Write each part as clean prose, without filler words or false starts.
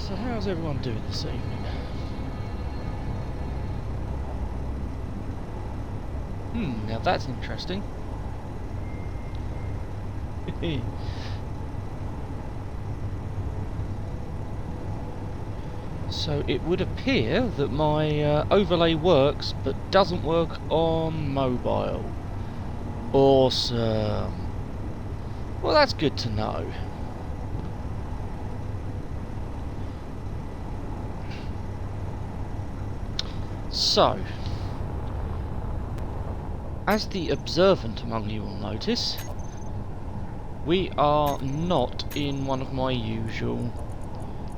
So how's everyone doing this evening? Now that's interesting. So it would appear that my overlay works, but doesn't work on mobile. Awesome. Well, that's good to know. So, as the observant among you will notice, we are not in one of my usual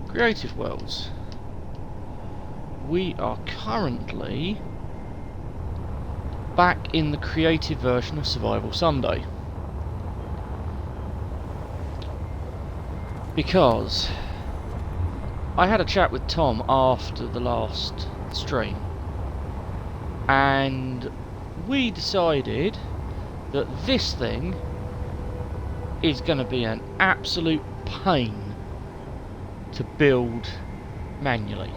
creative worlds. We are currently back in the creative version of Survival Sunday. Because I had a chat with Tom after the last stream, and we decided that this thing is going to be an absolute pain to build manually.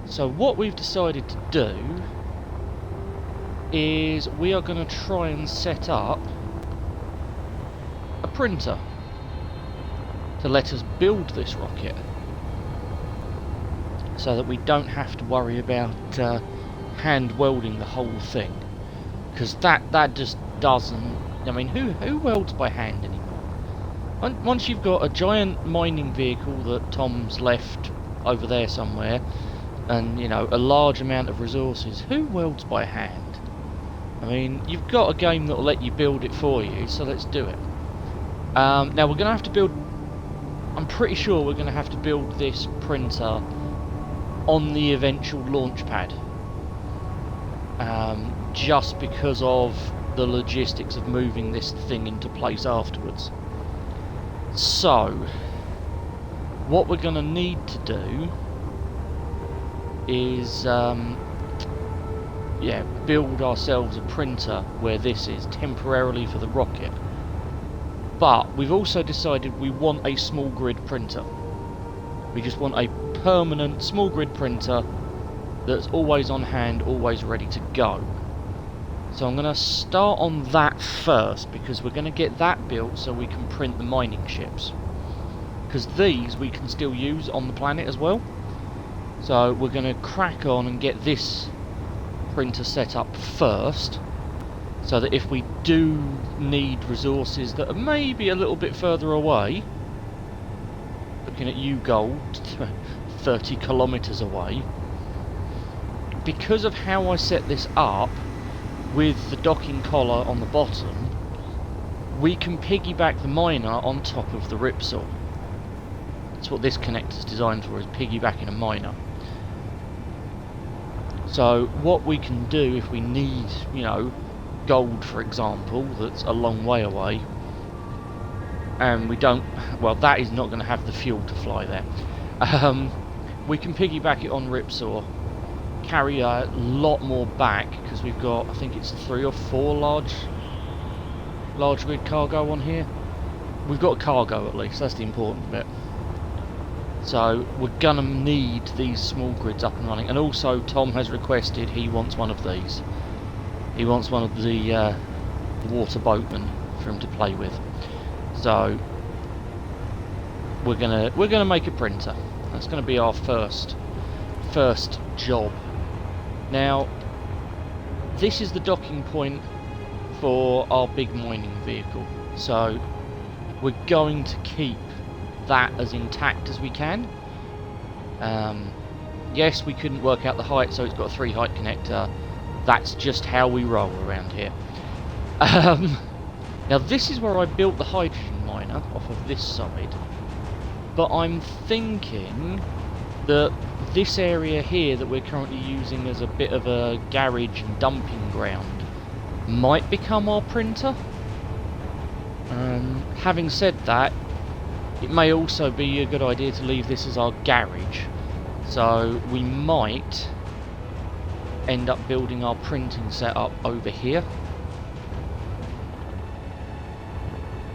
So what we've decided to do is we are going to try and set up a printer to let us build this rocket, so that we don't have to worry about hand welding the whole thing, because that just doesn't. I mean, who welds by hand anymore? Once you've got a giant mining vehicle that Tom's left over there somewhere, and you know, a large amount of resources, who welds by hand? I mean, you've got a game that'll let you build it for you, so let's do it. Now we're going to have to build. I'm pretty sure we're going to have to build this printer on the eventual launch pad, just because of the logistics of moving this thing into place afterwards. So what we're going to need to do is build ourselves a printer where this is temporarily for the rocket. But we've also decided we want a small grid printer. We just want a permanent small grid printer that's always on hand, always ready to go. So I'm going to start on that first, because we're going to get that built so we can print the mining ships. Because these we can still use on the planet as well. So we're going to crack on and get this printer set up first, so that if we do need resources that are maybe a little bit further away, looking at you, Gold, 30 kilometers away, because of how I set this up with the docking collar on the bottom, we can piggyback the miner on top of the ripsaw. That's what this connector's designed for, is piggybacking a miner. So what we can do if we need, you know, gold, for example, that's a long way away, and we don't, well, that is not going to have the fuel to fly there. We can piggyback it on ripsaw, carry a lot more back, because we've got, I think it's 3 or 4 large grid cargo on here. We've got a cargo at least, that's the important bit. So we're gonna need these small grids up and running, and also Tom has requested he wants one of these. He wants one of the water boatmen for him to play with. So we're gonna make a printer. That's gonna be our first job. Now, this is the docking point for our big mining vehicle, so we're going to keep that as intact as we can. Yes, we couldn't work out the height, so it's got a 3 height connector. That's just how we roll around here. Now this is where I built the hydrogen miner, off of this side, but I'm thinking that this area here that we're currently using as a bit of a garage and dumping ground might become our printer. Having said that, it may also be a good idea to leave this as our garage, so we might end up building our printing setup over here.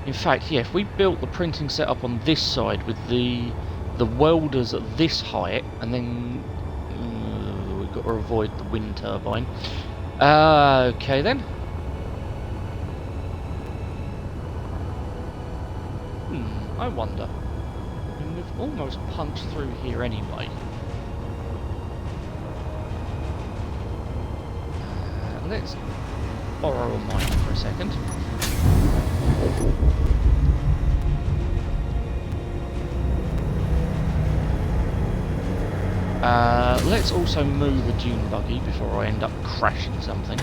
In fact, yeah, if we built the printing setup on this side with the the welders at this height, and then we've got to avoid the wind turbine. Okay then. I wonder. I mean, we've almost punched through here anyway. Let's borrow a mine for a second. Let's also move a dune buggy before I end up crashing something.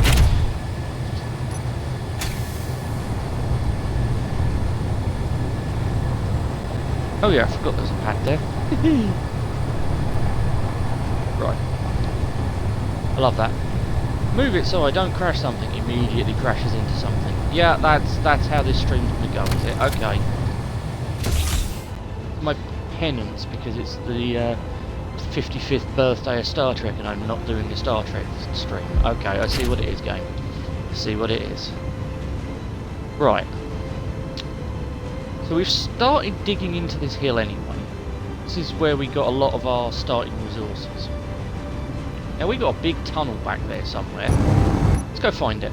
Oh yeah, I forgot there's a pad there. Right. I love that. Move it so I don't crash something, immediately crashes into something. Yeah, that's how this stream's gonna go, is it? Okay. My penance, because it's the 55th birthday of Star Trek and I'm not doing a Star Trek stream. Okay, I see what it is, game. I see what it is. Right. So we've started digging into this hill anyway. This is where we got a lot of our starting resources. Now we got a big tunnel back there somewhere. Let's go find it.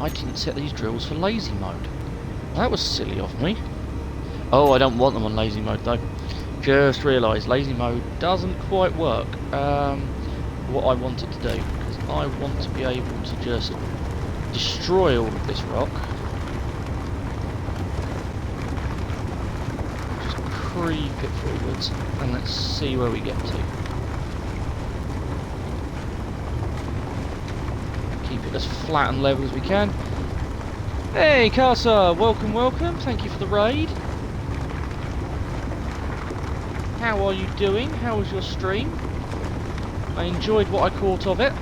I didn't set these drills for lazy mode. That was silly of me. Oh, I don't want them on lazy mode though. Just realised lazy mode doesn't quite work. What I want it to do, because I want to be able to just destroy all of this rock. Just creep it forwards, and let's see where we get to. Keep it as flat and level as we can. Hey, Casa! Welcome, welcome. Thank you for the raid. How are you doing? How was your stream? I enjoyed what I caught of it.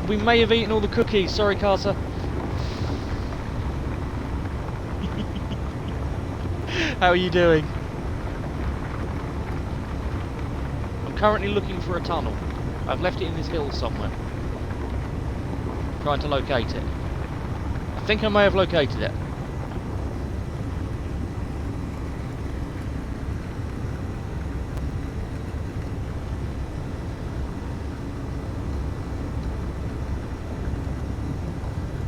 We may have eaten all the cookies. Sorry, Casa. How are you doing? I'm currently looking for a tunnel. I've left it in this hill somewhere. Trying to locate it. I think I may have located it.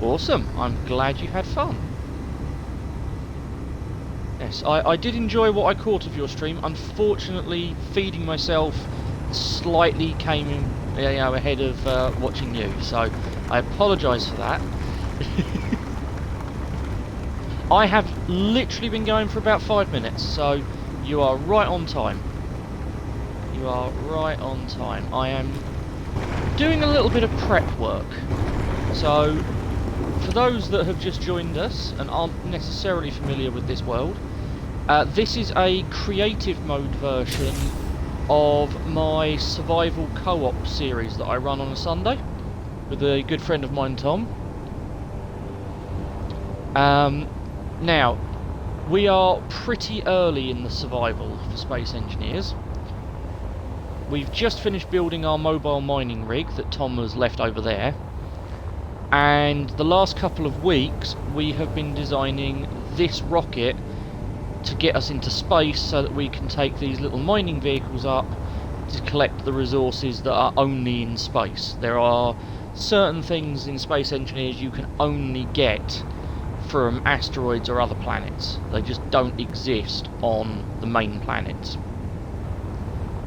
Awesome. I'm glad you had fun. Yes, I did enjoy what I caught of your stream. Unfortunately, feeding myself slightly came in, ahead of watching you, so I apologise for that. I have literally been going for about 5 minutes, so you are right on time. You are right on time. I am doing a little bit of prep work. So, for those that have just joined us and aren't necessarily familiar with this world, this is a creative mode version of my survival co-op series that I run on a Sunday with a good friend of mine, Tom. Now, we are pretty early in the survival for Space Engineers. We've just finished building our mobile mining rig that Tom has left over there. And the last couple of weeks we have been designing this rocket to get us into space so that we can take these little mining vehicles up to collect the resources that are only in space. There are certain things in Space Engineers you can only get from asteroids or other planets. They just don't exist on the main planets.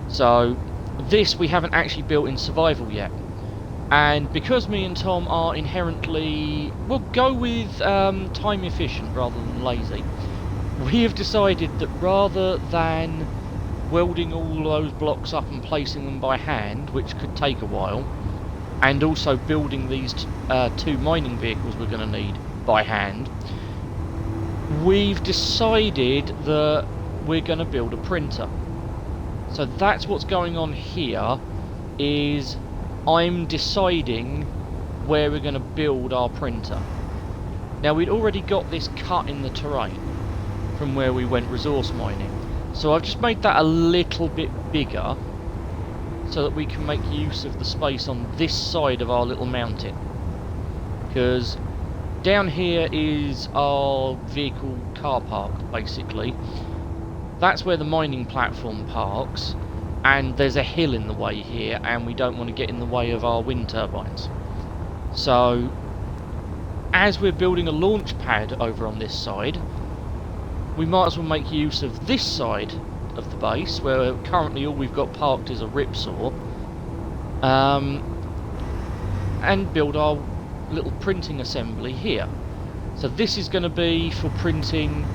So this we haven't actually built in survival yet. And because me and Tom are inherently, we'll go with time efficient rather than lazy, we have decided that rather than welding all those blocks up and placing them by hand, which could take a while, and also building these two mining vehicles we're going to need by hand, we've decided that we're going to build a printer. So that's what's going on here, is I'm deciding where we're going to build our printer. Now, we'd already got this cut in the terrain from where we went resource mining, so I've just made that a little bit bigger so that we can make use of the space on this side of our little mountain, because down here is our vehicle car park, basically. That's where the mining platform parks, and there's a hill in the way here, and we don't want to get in the way of our wind turbines. So, as we're building a launch pad over on this side, we might as well make use of this side of the base, where currently all we've got parked is a ripsaw, and build our little printing assembly here. So this is going to be for printing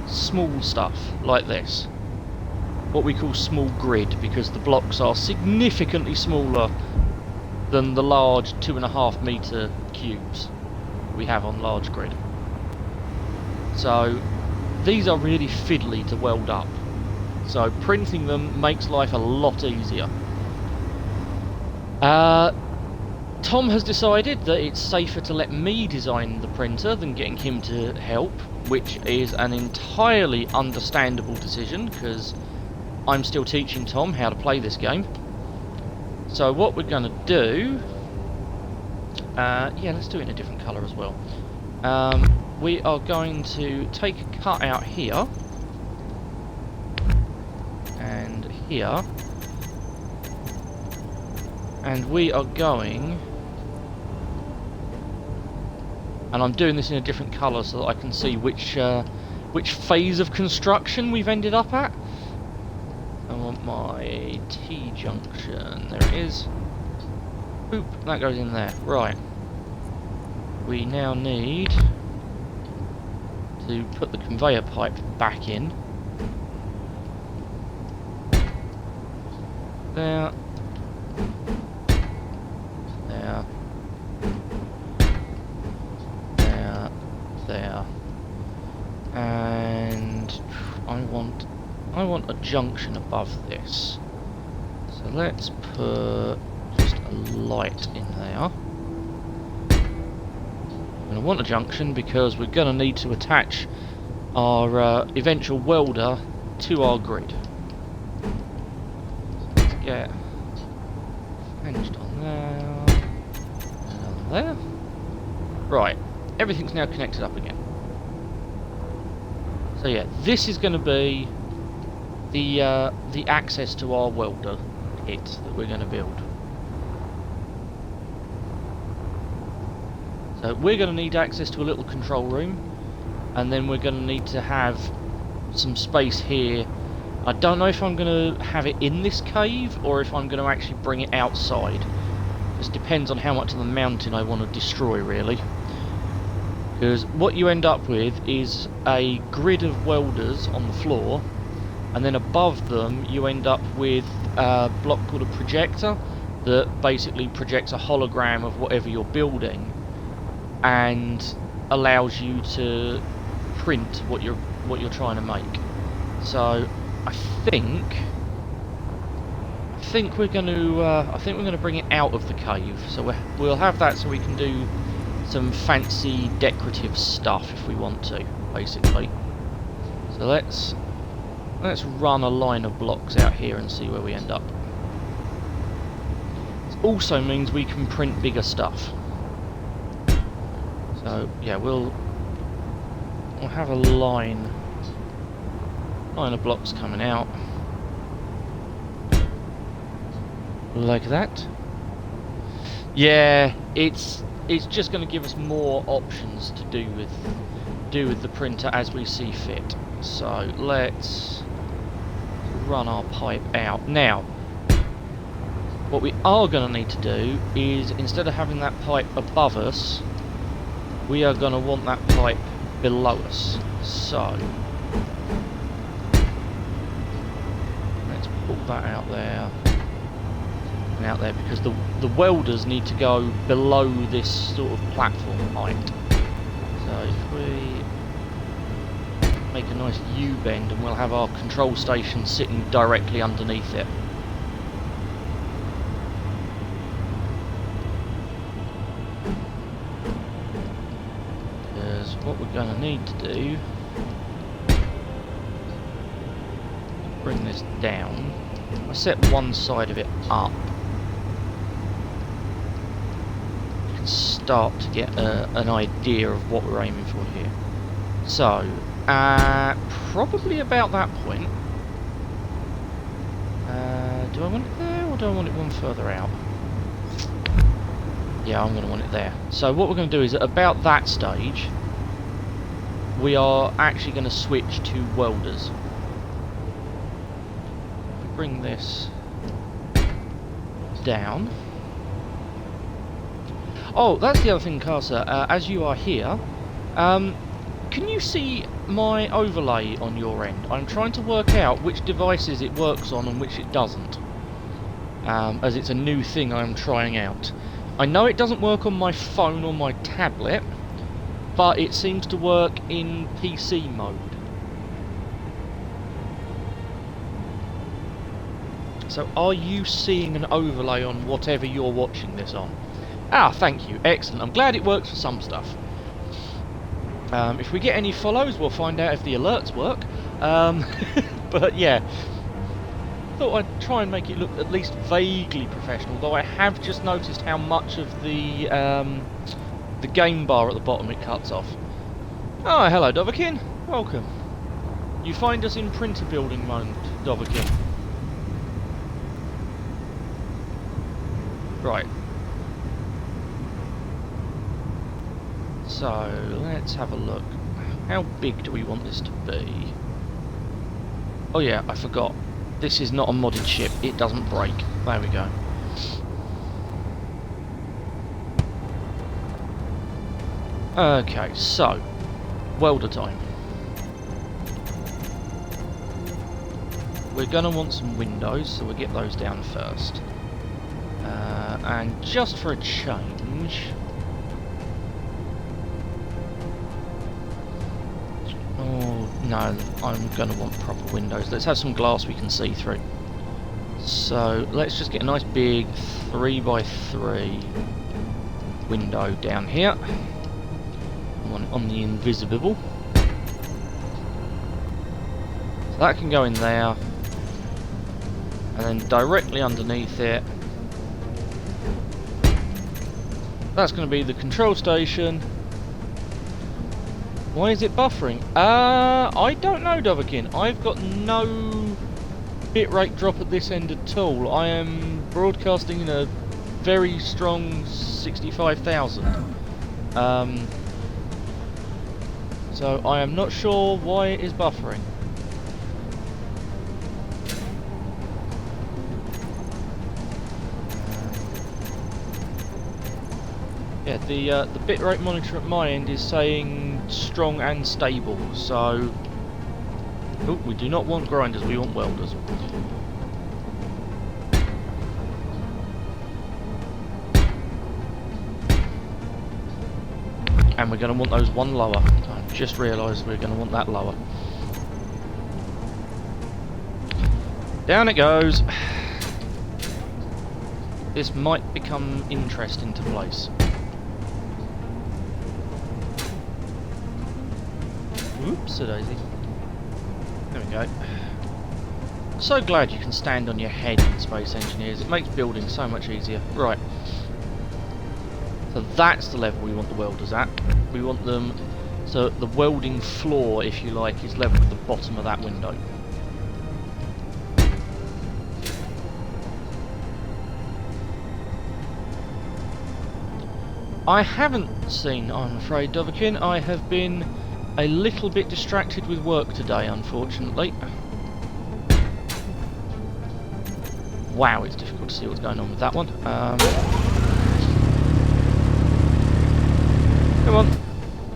small stuff like this, what we call small grid, because the blocks are significantly smaller than the large 2.5 meter cubes we have on large grid. So these are really fiddly to weld up, so printing them makes life a lot easier. Tom has decided that it's safer to let me design the printer than getting him to help, which is an entirely understandable decision, because I'm still teaching Tom how to play this game. So what we're going to do... yeah, let's do it in a different colour as well. We are going to take a cut out here, and here, and we are going... and I'm doing this in a different colour so that I can see which phase of construction we've ended up at. I want my T-junction, there it is. Boop, that goes in there. Right. We now need to put the conveyor pipe back in. There. There. There. There. And I want a junction above this. So let's put just a light in there. I'm going to want a junction because we're going to need to attach our eventual welder to our grid. So let's get hinged on there, and on there. Right, everything's now connected up again. So yeah, this is going to be the access to our welder kit that we're going to build. So we're going to need access to a little control room, and then we're going to need to have some space here. I don't know if I'm going to have it in this cave or if I'm going to actually bring it outside. This depends on how much of the mountain I want to destroy, really. Because what you end up with is a grid of welders on the floor, and then above them you end up with a block called a projector that basically projects a hologram of whatever you're building and allows you to print what you're trying to make. So I think we're going to bring it out of the cave. So we'll have that so we can do some fancy decorative stuff if we want to, basically. So let's run a line of blocks out here and see where we end up. This also means we can print bigger stuff. So yeah, we'll have a line of blocks coming out like that. Yeah, it's just going to give us more options to do with the printer as we see fit. So let's run our pipe out. Now, what we are going to need to do is, instead of having that pipe above us, we are going to want that pipe below us. So let's pull that out there and out there, because the welders need to go below this sort of platform height. So if we make a nice U-bend, and we'll have our control station sitting directly underneath it. what we're going to need to do, bring this down. I set one side of it up. You can start to get an idea of what we're aiming for here. So, probably about that point. Do I want it there, or do I want it one further out? Yeah, I'm going to want it there. So what we're going to do is, at about that stage, we are actually going to switch to welders. We bring this down. Oh, that's the other thing, Casa. As you are here, can you see my overlay on your end? I'm trying to work out which devices it works on and which it doesn't. As it's a new thing I'm trying out. I know it doesn't work on my phone or my tablet, but it seems to work in PC mode. So are you seeing an overlay on whatever you're watching this on? Ah, thank you. Excellent. I'm glad it works for some stuff. If we get any follows, we'll find out if the alerts work. But yeah, thought I'd try and make it look at least vaguely professional, though I have just noticed how much of the game bar at the bottom it cuts off. Oh, hello Dovahkiin, welcome. You find us in printer building mode, Dovahkiin. Right. So, let's have a look. How big do we want this to be? Oh yeah, I forgot. This is not a modded ship, it doesn't break. There we go. Okay, so, welder time. We're going to want some windows, so we'll get those down first. And just for a change... Oh, no, I'm going to want proper windows. Let's have some glass we can see through. So, let's just get a nice big 3x3 window down here. I want it on the invisible. So that can go in there. And then directly underneath it, that's going to be the control station. Why is it buffering? I don't know, Dovahkiin. I've got no bitrate drop at this end at all. I am broadcasting in a very strong 65,000. So I am not sure why it is buffering. Yeah, the bitrate monitor at my end is saying strong and stable, so... Oh, we do not want grinders, we want welders. And we're going to want those one lower. I've just realised we're going to want that lower. Down it goes. This might become interesting to place. Oops, a daisy. There we go. So glad you can stand on your head in Space Engineers. It makes building so much easier. Right. So that's the level we want the welders at. We want them so the welding floor, if you like, is level with the bottom of that window. I haven't seen, I'm afraid, Dovahkiin. I have been a little bit distracted with work today, unfortunately. Wow, it's difficult to see what's going on with that one. Come on,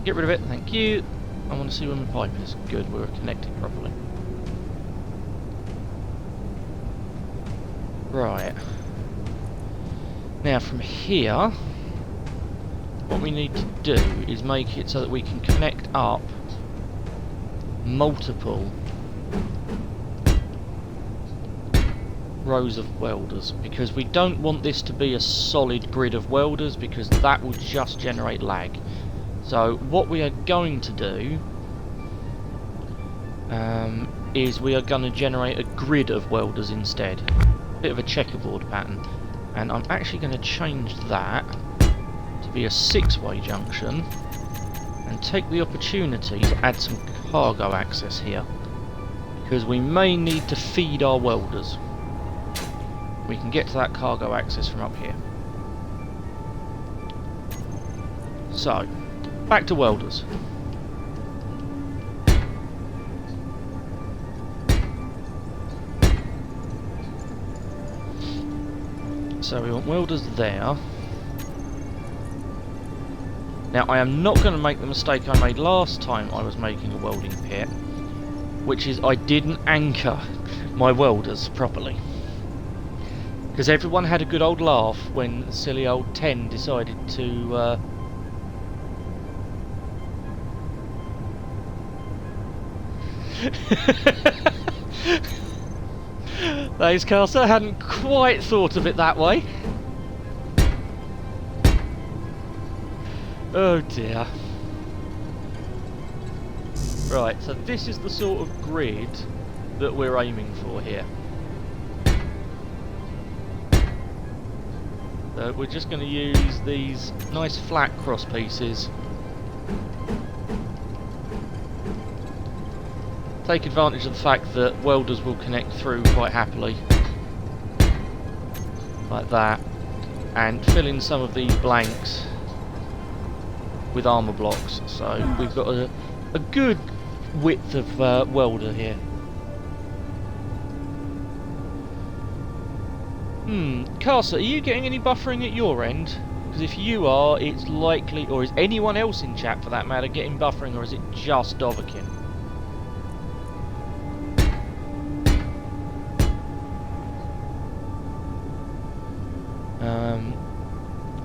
get rid of it, thank you. I want to see where my pipe is. Good, we're connected properly. Right. Now from here, what we need to do is make it so that we can connect up multiple rows of welders, because we don't want this to be a solid grid of welders, because that will just generate lag. So what we are going to do is we are going to generate a grid of welders instead. Bit of a checkerboard pattern. And I'm actually going to change that to be a 6-way junction and take the opportunity to add some cargo access here, because we may need to feed our welders. We can get to that cargo access from up here. So, back to welders. So we want welders there. Now I am not going to make the mistake I made last time I was making a welding pit, which is I didn't anchor my welders properly. Because everyone had a good old laugh when silly old 10 decided to Thanks, Caster. Hadn't quite thought of it that way. Oh dear. Right, so this is the sort of grid that we're aiming for here. So we're just going to use these nice flat cross pieces. Take advantage of the fact that welders will connect through quite happily, like that, and fill in some of these blanks with armour blocks. So we've got a good width of welder here. Carcer, are you getting any buffering at your end? Because if you are, it's likely, or is anyone else in chat for that matter, getting buffering, or is it just Dovahkiin?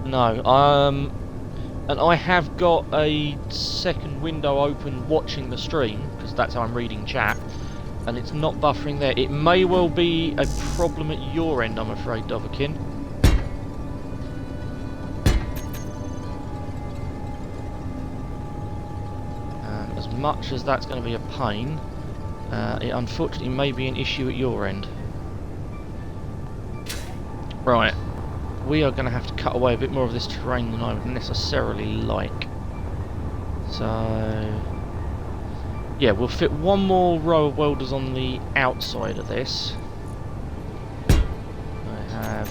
No, and I have got a second window open watching the stream, because that's how I'm reading chat, and it's not buffering there. It may well be a problem at your end, I'm afraid, Dovahkiin. As much as that's going to be a pain, it unfortunately may be an issue at your end. Right. We are going to have to cut away a bit more of this terrain than I would necessarily like. So, yeah, we'll fit one more row of welders on the outside of this. I have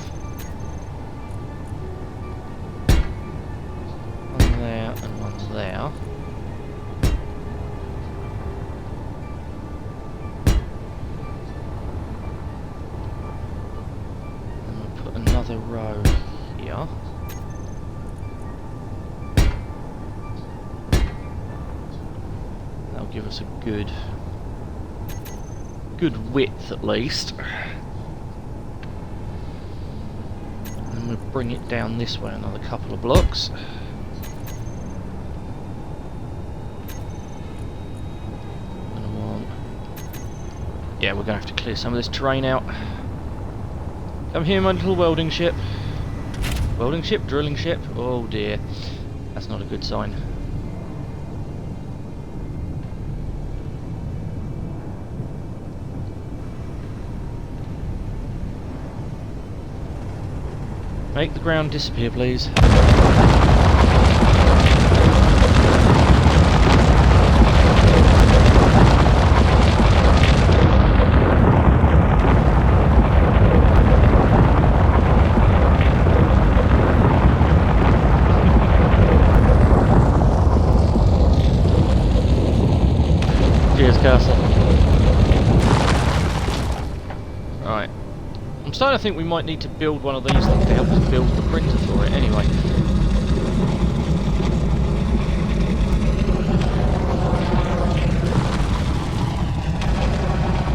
one there and one there. Another row here. That'll give us a good width at least. And we'll bring it down this way another couple of blocks. Yeah, we're going to have to clear some of this terrain out. Come here, my little welding ship. Welding ship, drilling ship. Oh dear. That's not a good sign. Make the ground disappear, please. Right. I'm starting to think we might need to build one of these things to help us build the printer for it anyway.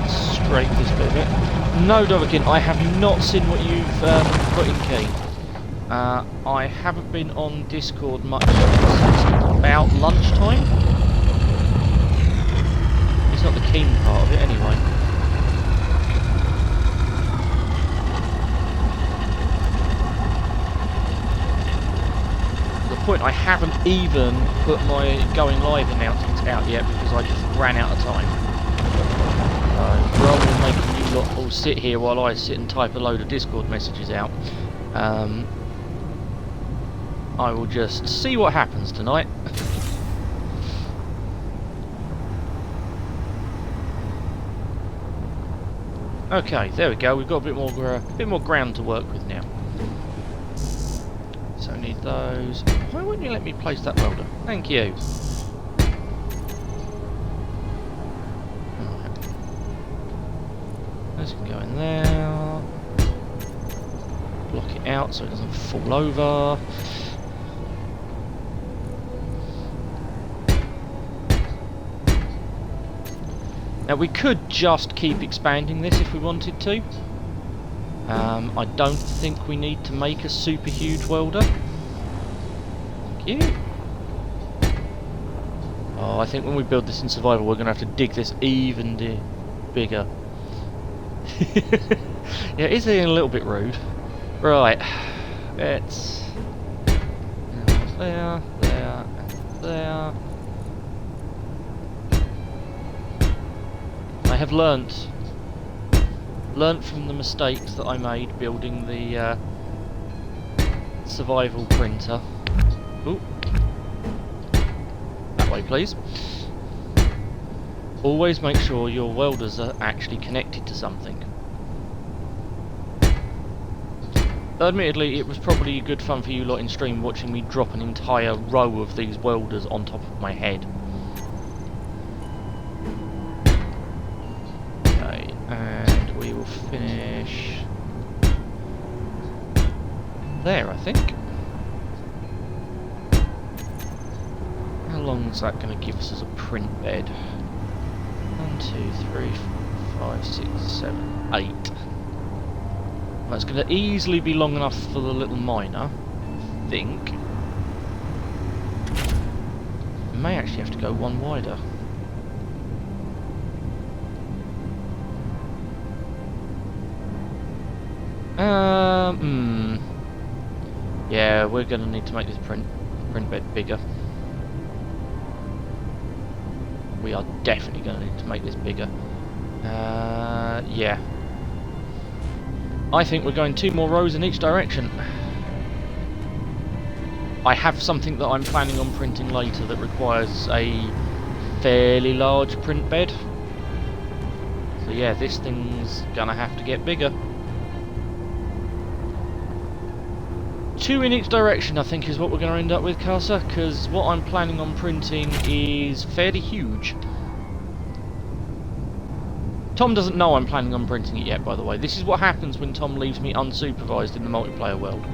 Scrape this bit of it. No, Dovahkiin, I have not seen what you've put in key. I haven't been on Discord much since about lunchtime. It's not the keen part of it anyway. The point, I haven't even put my going live announcements out yet because I just ran out of time. Rather than making you lot all sit here while I sit and type a load of Discord messages out, I will just see what happens tonight. Okay, there we go. We've got a bit more ground to work with now. So I need those. Why wouldn't you let me place that welder? Thank you. Alright. Those can go in there. Block it out so it doesn't fall over. Now we could just keep expanding this if we wanted to. I don't think we need to make a super huge welder. Thank you. Oh, I think when we build this in survival we're going to have to dig this even bigger. Yeah, it is a little bit rude. Right, let's... there, there, and there. I have learnt from the mistakes that I made building the survival printer. Ooh. That way, please. Always make sure your welders are actually connected to something. Admittedly, it was probably good fun for you lot in stream watching me drop an entire row of these welders on top of my head. Okay, and we will finish there, I think. How long is that going to give us as a print bed? 1, 2, 3, 4, 5, 6, 7, 8. Well, it's going to easily be long enough for the little miner, I think. We may actually have to go one wider. Yeah, we're going to need to make this print bed bigger. We are definitely going to need to make this bigger. Yeah. I think we're going 2 more rows in each direction. I have something that I'm planning on printing later that requires a fairly large print bed. So yeah, this thing's gonna have to get bigger. 2 in each direction, I think, is what we're going to end up with, Casa, because what I'm planning on printing is fairly huge. Tom doesn't know I'm planning on printing it yet, by the way. This is what happens when Tom leaves me unsupervised in the multiplayer world.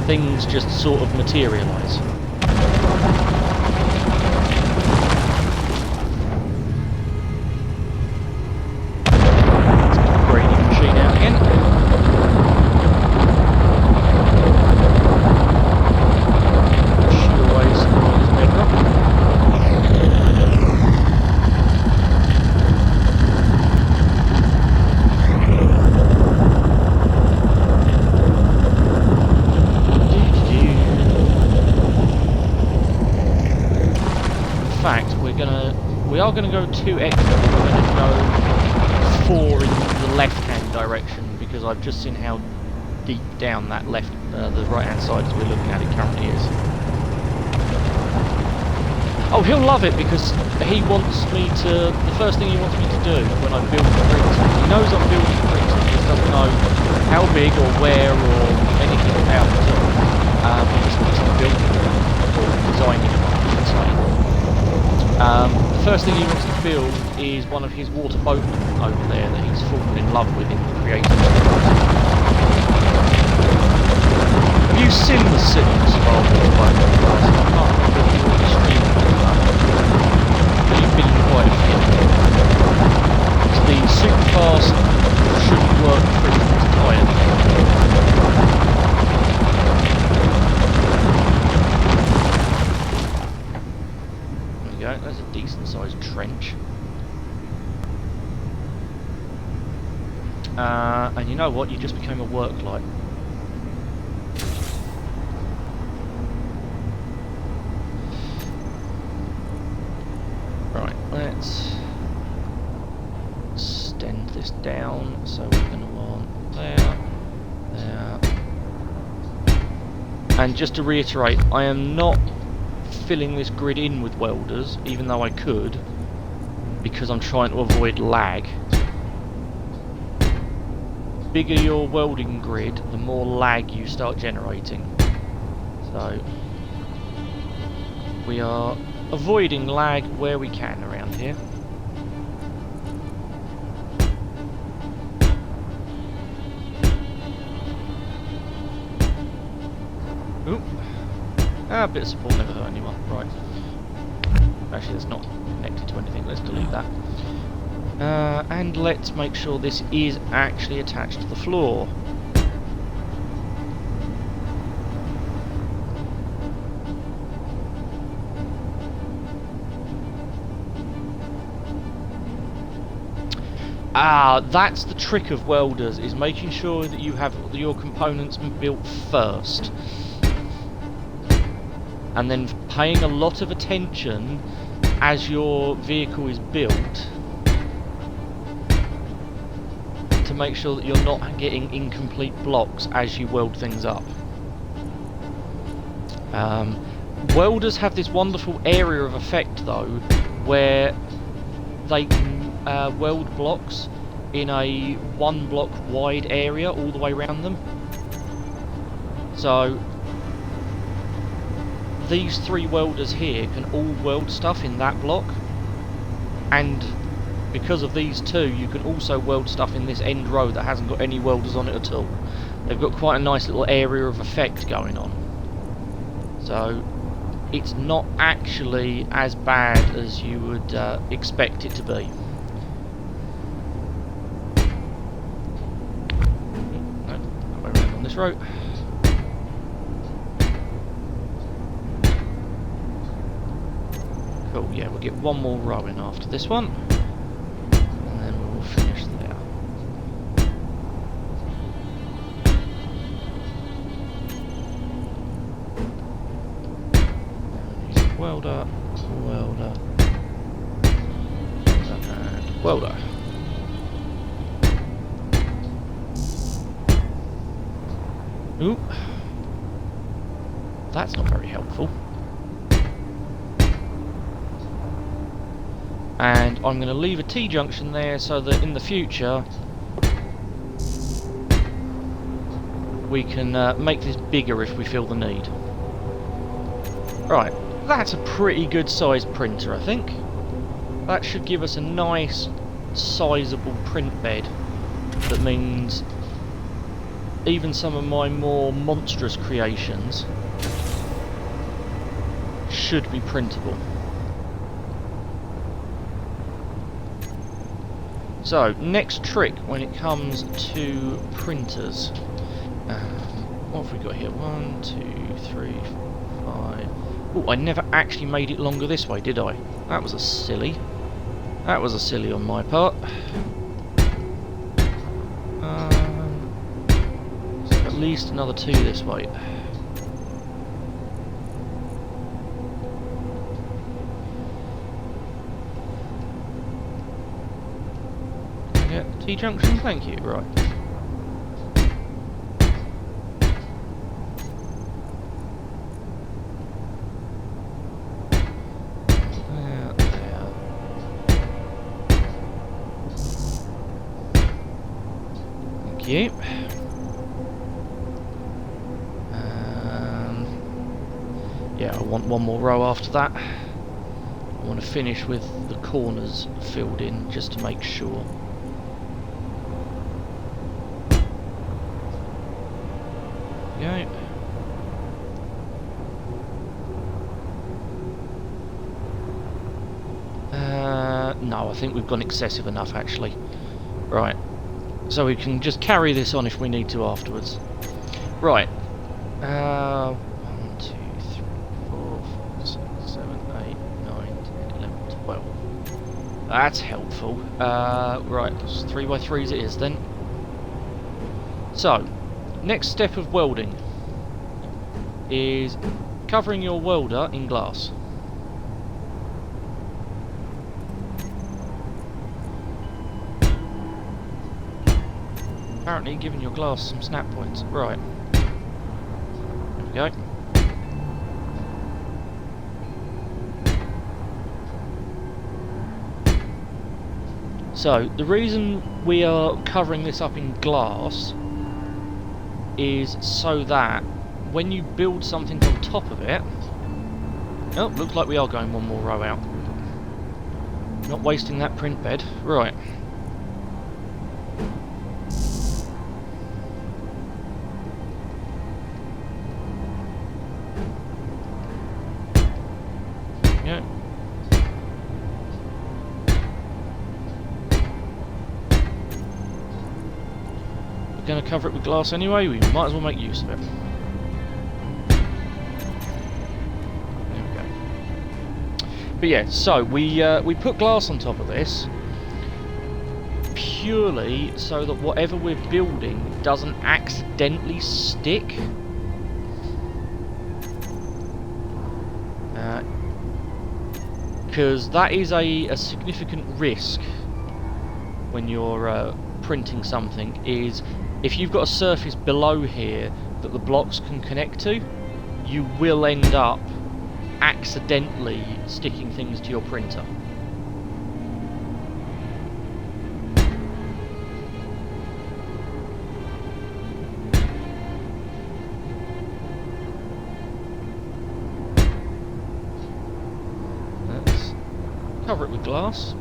Things just sort of materialise. Let's get the grading machine out again. Shoot away some more of this bedrock. We are going to go 2 extra, but we're going to go 4 in the left-hand direction because I've just seen how deep down that the right-hand side as we're looking at it currently is. Oh, he'll love it because he wants me to. The first thing he wants me to do when I build the printer, he knows I'm building the printer, he just doesn't know how big or where or anything about it. He just thinks I'm building it or designing it, I should say. The first thing he wants to build is one of his water boatmen over there that he's fallen in love with in the creative world. Have you seen the Cinemas of our water boatman class? I can't remember if you were on the stream or not. But you've been in quite a few. It's the super fast, shouldn't work Christmas tired. That's a decent sized trench. And you know what? You just became a work light. let's extend this down. So we're going to want there, there. And just to reiterate, I am not filling this grid in with welders, even though I could, because I'm trying to avoid lag. Bigger your welding grid, the more lag you start generating. So we are avoiding lag where we can around here. Oop. A bit of support never hurt anyone. Right. Actually, that's not connected to anything. Let's delete that. And let's make sure this is actually attached to the floor. That's the trick of welders, is making sure that you have your components built first. And then paying a lot of attention as your vehicle is built to make sure that you're not getting incomplete blocks as you weld things up. Welders have this wonderful area of effect though, where they can weld blocks in a 1 block wide area all the way around them. So these 3 welders here can all weld stuff in that block, and because of these 2 you can also weld stuff in this end row that hasn't got any welders on it at all. They've got quite a nice little area of effect going on, so it's not actually as bad as you would expect it to be. No, that way around on this row. Cool, yeah, we'll get 1 more row in after this one, and then we'll finish there. Welder, welder, and welder. Ooh, that's not very helpful. And I'm going to leave a T-junction there so that in the future we can make this bigger if we feel the need. Right, that's a pretty good sized printer, I think. That should give us a nice sizable print bed. That means even some of my more monstrous creations should be printable. So, next trick when it comes to printers. What have we got here? 1, 2, 3, 5. Oh, I never actually made it longer this way, did I? That was a silly. That was a silly on my part. So at least another 2 this way. T-junction, thank you, right. There. Thank you. Yeah, I want 1 more row after that. I want to finish with the corners filled in, just to make sure. Go. No, I think we've gone excessive enough actually. Right, so we can just carry this on if we need to afterwards. Right. 1, 2, 3, 4, 5, 6, 7, 8, 9, 10, 11, 12. That's helpful. Right, 3x3s it is then. So, next step of welding is covering your welder in glass. Apparently giving your glass some snap points. Right. There we go. So, the reason we are covering this up in glass is so that when you build something on top of it... Oh, looks like we are going one more row out. Not wasting that print bed. Right. Yeah. We're going to cover it with glass anyway, we might as well make use of it. There we go. But yeah, so we put glass on top of this purely so that whatever we're building doesn't accidentally stick. Because that is a significant risk when you're printing something, is if you've got a surface below here that the blocks can connect to, you will end up accidentally sticking things to your printer. Let's cover it with glass.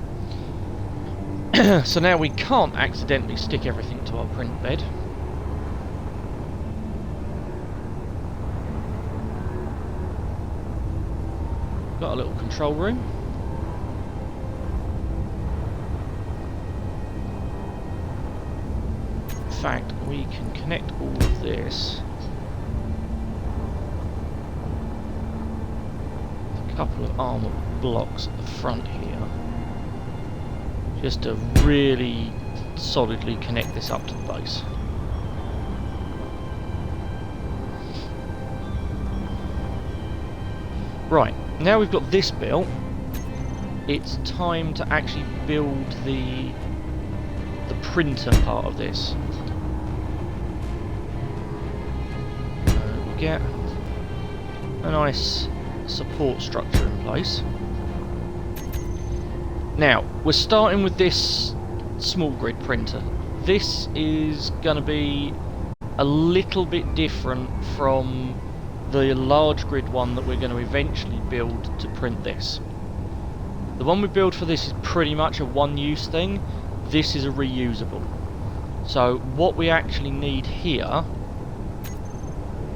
So now we can't accidentally stick everything to our print bed. Got a little control room. In fact, we can connect all of this with a couple of armour blocks at the front here, just to really solidly connect this up to the base. Right, now we've got this built, it's time to actually build the printer part of this. We get a nice support structure in place. Now, we're starting with this small grid printer. This is going to be a little bit different from the large grid one that we're going to eventually build to print this. The one we build for this is pretty much a one-use thing. This is a reusable. So what we actually need here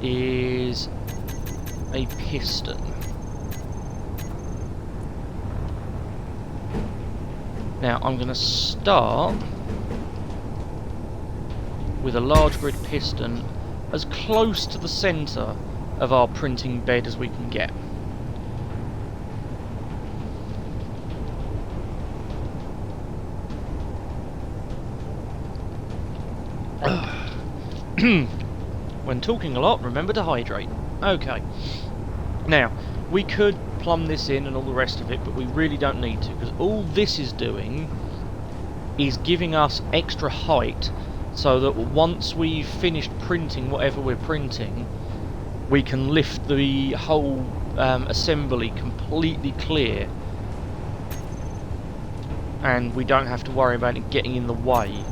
is a piston. Now I'm going to start with a large grid piston as close to the centre of our printing bed as we can get. When talking a lot, remember to hydrate. Okay. Now, we could plumb this in and all the rest of it, but we really don't need to, because all this is doing is giving us extra height so that once we've finished printing whatever we're printing, we can lift the whole assembly completely clear, and we don't have to worry about it getting in the way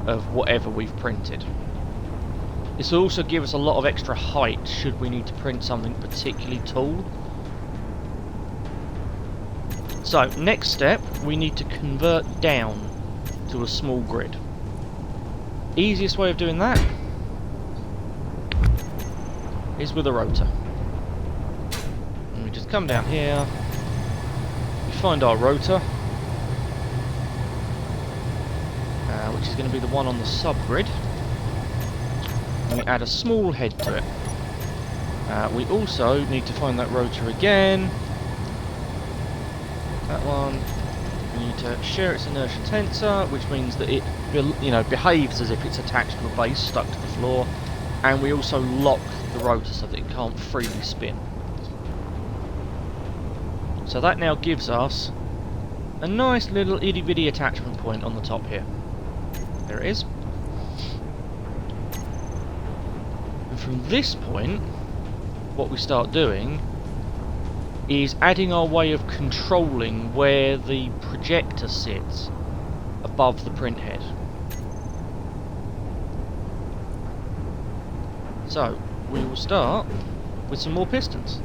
of whatever we've printed. This will also give us a lot of extra height should we need to print something particularly tall. So, next step, we need to convert down to a small grid. Easiest way of doing that is with a rotor. And we just come down here, we find our rotor, which is going to be the one on the subgrid, and we add a small head to it. We also need to find that rotor again. That one. We need to share its inertia tensor, which means that it, behaves as if it's attached to a base stuck to the floor, and we also lock the rotor so that it can't freely spin. So that now gives us a nice little itty bitty attachment point on the top here. There it is. from this point, what we start doing is adding our way of controlling where the projector sits above the print head. So, we will start with some more pistons.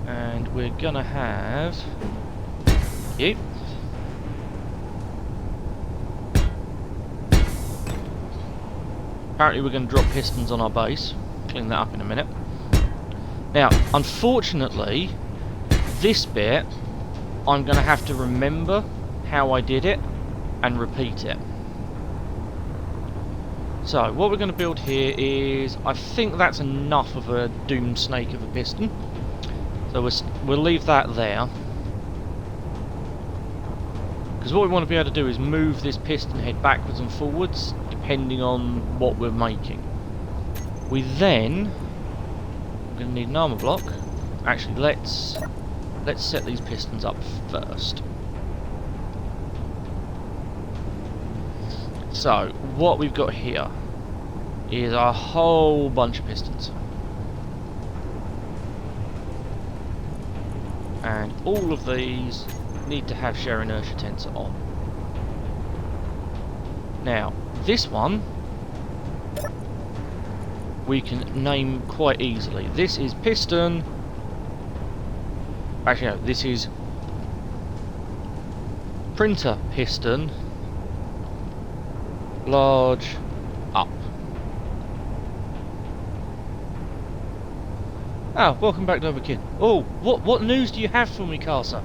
And we're gonna have... you. Apparently we're going to drop pistons on our base. Clean that up in a minute. Now, unfortunately, this bit, I'm going to have to remember how I did it and repeat it. So, what we're going to build here is, I think that's enough of a doom snake of a piston. So we'll leave that there. Because what we want to be able to do is move this piston head backwards and forwards, depending on what we're making. We then... we're going to need an armour block. Actually, let's set these pistons up first. So, what we've got here is a whole bunch of pistons. And all of these need to have shear inertia tensor on. Now, this one we can name quite easily. This is piston... actually no, this is printer piston large up. Ah, welcome back, Novakin. Oh, what news do you have for me, Casa?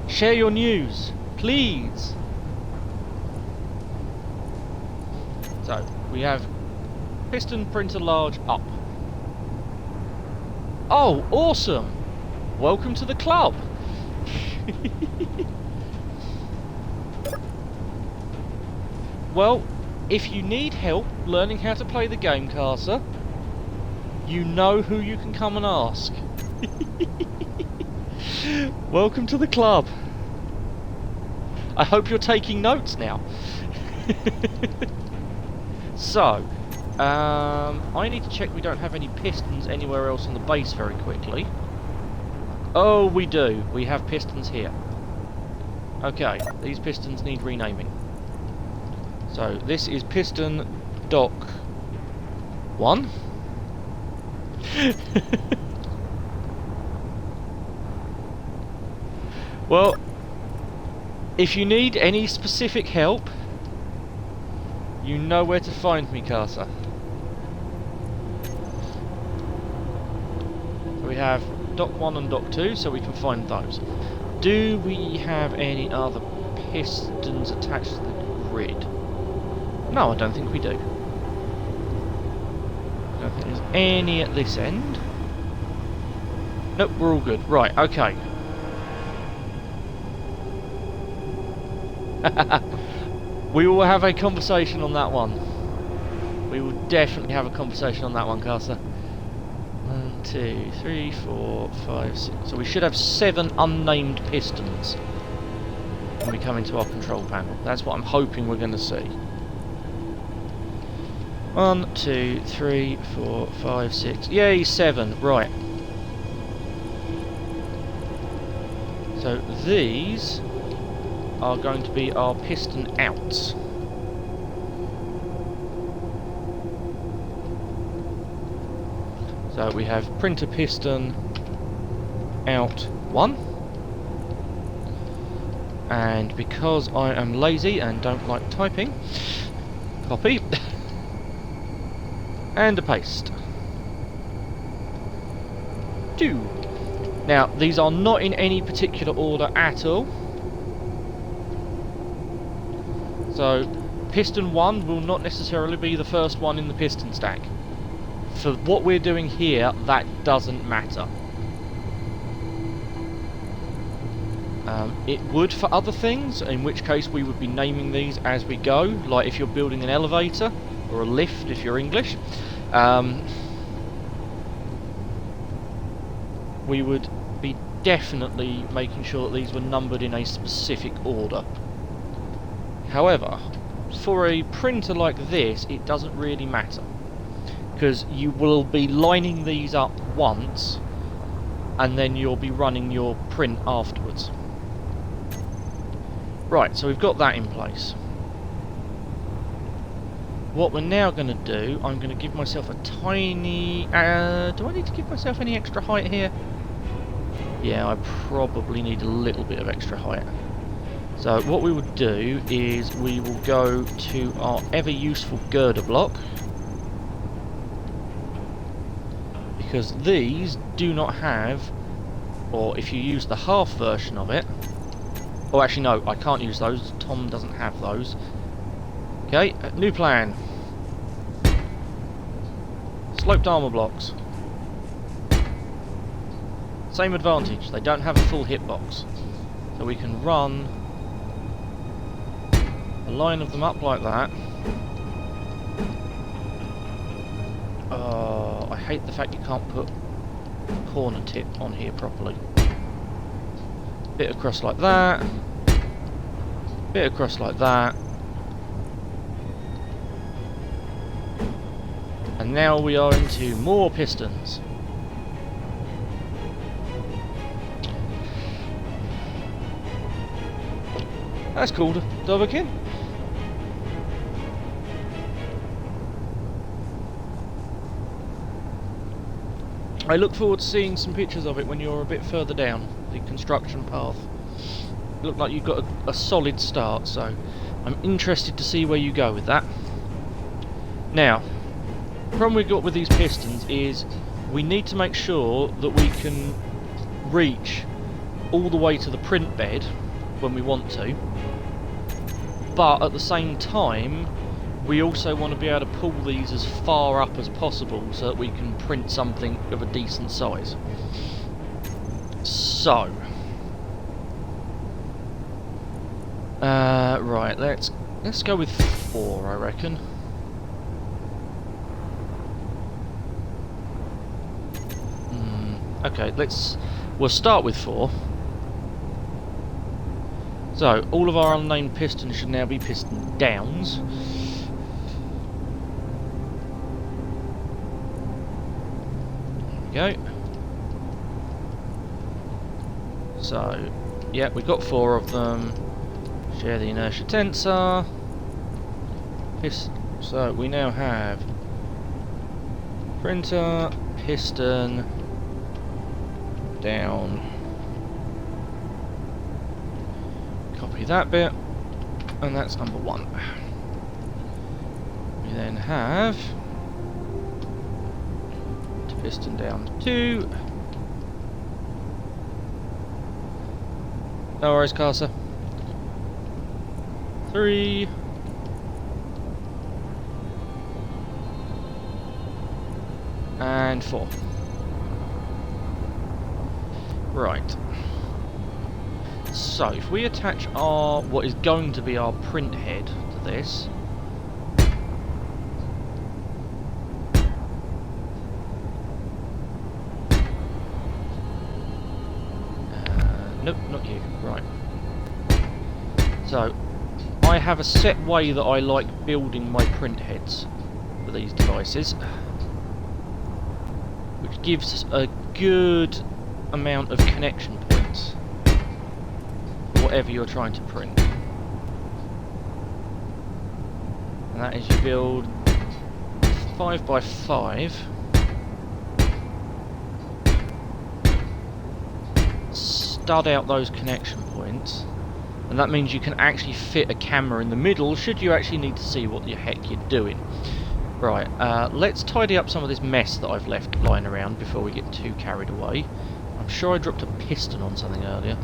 Share your news, please. So, we have piston printer large up. Oh, awesome! Welcome to the club! Well, if you need help learning how to play the game, Casa, you know who you can come and ask. Welcome to the club. I hope you're taking notes now. So, I need to check we don't have any pistons anywhere else on the base very quickly. Oh, we do. We have pistons here. Okay, these pistons need renaming. So, this is piston dock 1. Well, if you need any specific help, you know where to find me, Casa. So we have dock 1 and dock 2, so we can find those. Do we have any other pistons attached to the grid? No, I don't think we do. I don't think there's any at this end. Nope, we're all good. Right, okay. We will have a conversation on that one. We will definitely have a conversation on that one, Casa. 1, 2, 3, 4, 5, 6. So we should have 7 unnamed pistons when we come into our control panel. That's what I'm hoping we're going to see. 1, 2, 3, 4, 5, 6. Yay, 7. Right. So these are going to be our piston outs. So we have printer piston out 1. And because I am lazy and don't like typing, copy. And a paste. 2. Now, these are not in any particular order at all. So, piston 1 will not necessarily be the first one in the piston stack. For what we're doing here, that doesn't matter. It would for other things, in which case we would be naming these as we go, like if you're building an elevator, or a lift if you're English. We would be definitely making sure that these were numbered in a specific order. However, for a printer like this, it doesn't really matter, because you will be lining these up once, and then you'll be running your print afterwards. Right, so we've got that in place. What we're now going to do, I'm going to give myself a tiny... do I need to give myself any extra height here? Yeah, I probably need a little bit of extra height. So what we will do is we will go to our ever useful girder block, because these do not have, or if you use the half version of it, oh actually no, I can't use those, Tom doesn't have those. Okay, new plan. Sloped armour blocks. Same advantage, they don't have a full hitbox. So we can run a line of them up like that. I hate the fact you can't put a corner tip on here properly. Bit across like that. Bit across like that. And now we are into more pistons. That's called Dovahkiin. I look forward to seeing some pictures of it when you're a bit further down the construction path. You look like you've got a solid start, so I'm interested to see where you go with that. Now, the problem we've got with these pistons is we need to make sure that we can reach all the way to the print bed when we want to, but at the same time we also want to be able to pull these as far up as possible so that we can print something of a decent size. So right, let's go with 4, I reckon. Okay, we'll start with 4. So all of our unnamed pistons should now be piston downs. There we go. So, yeah, we've got 4 of them. Share the inertia tensor. So we now have printer, piston, down. Copy that bit, and that's number 1. We then have piston down 2. No worries, Casa. 3. And 4. Right. So, if we attach our what is going to be our print head to this, nope, not you. Right. So, I have a set way that I like building my print heads for these devices, which gives a good amount of connection points for whatever you're trying to print. And that is, you build 5x5, stud out those connection points, and that means you can actually fit a camera in the middle should you actually need to see what the heck you're doing. Right, let's tidy up some of this mess that I've left lying around before we get too carried away. I'm sure I dropped a piston on something earlier.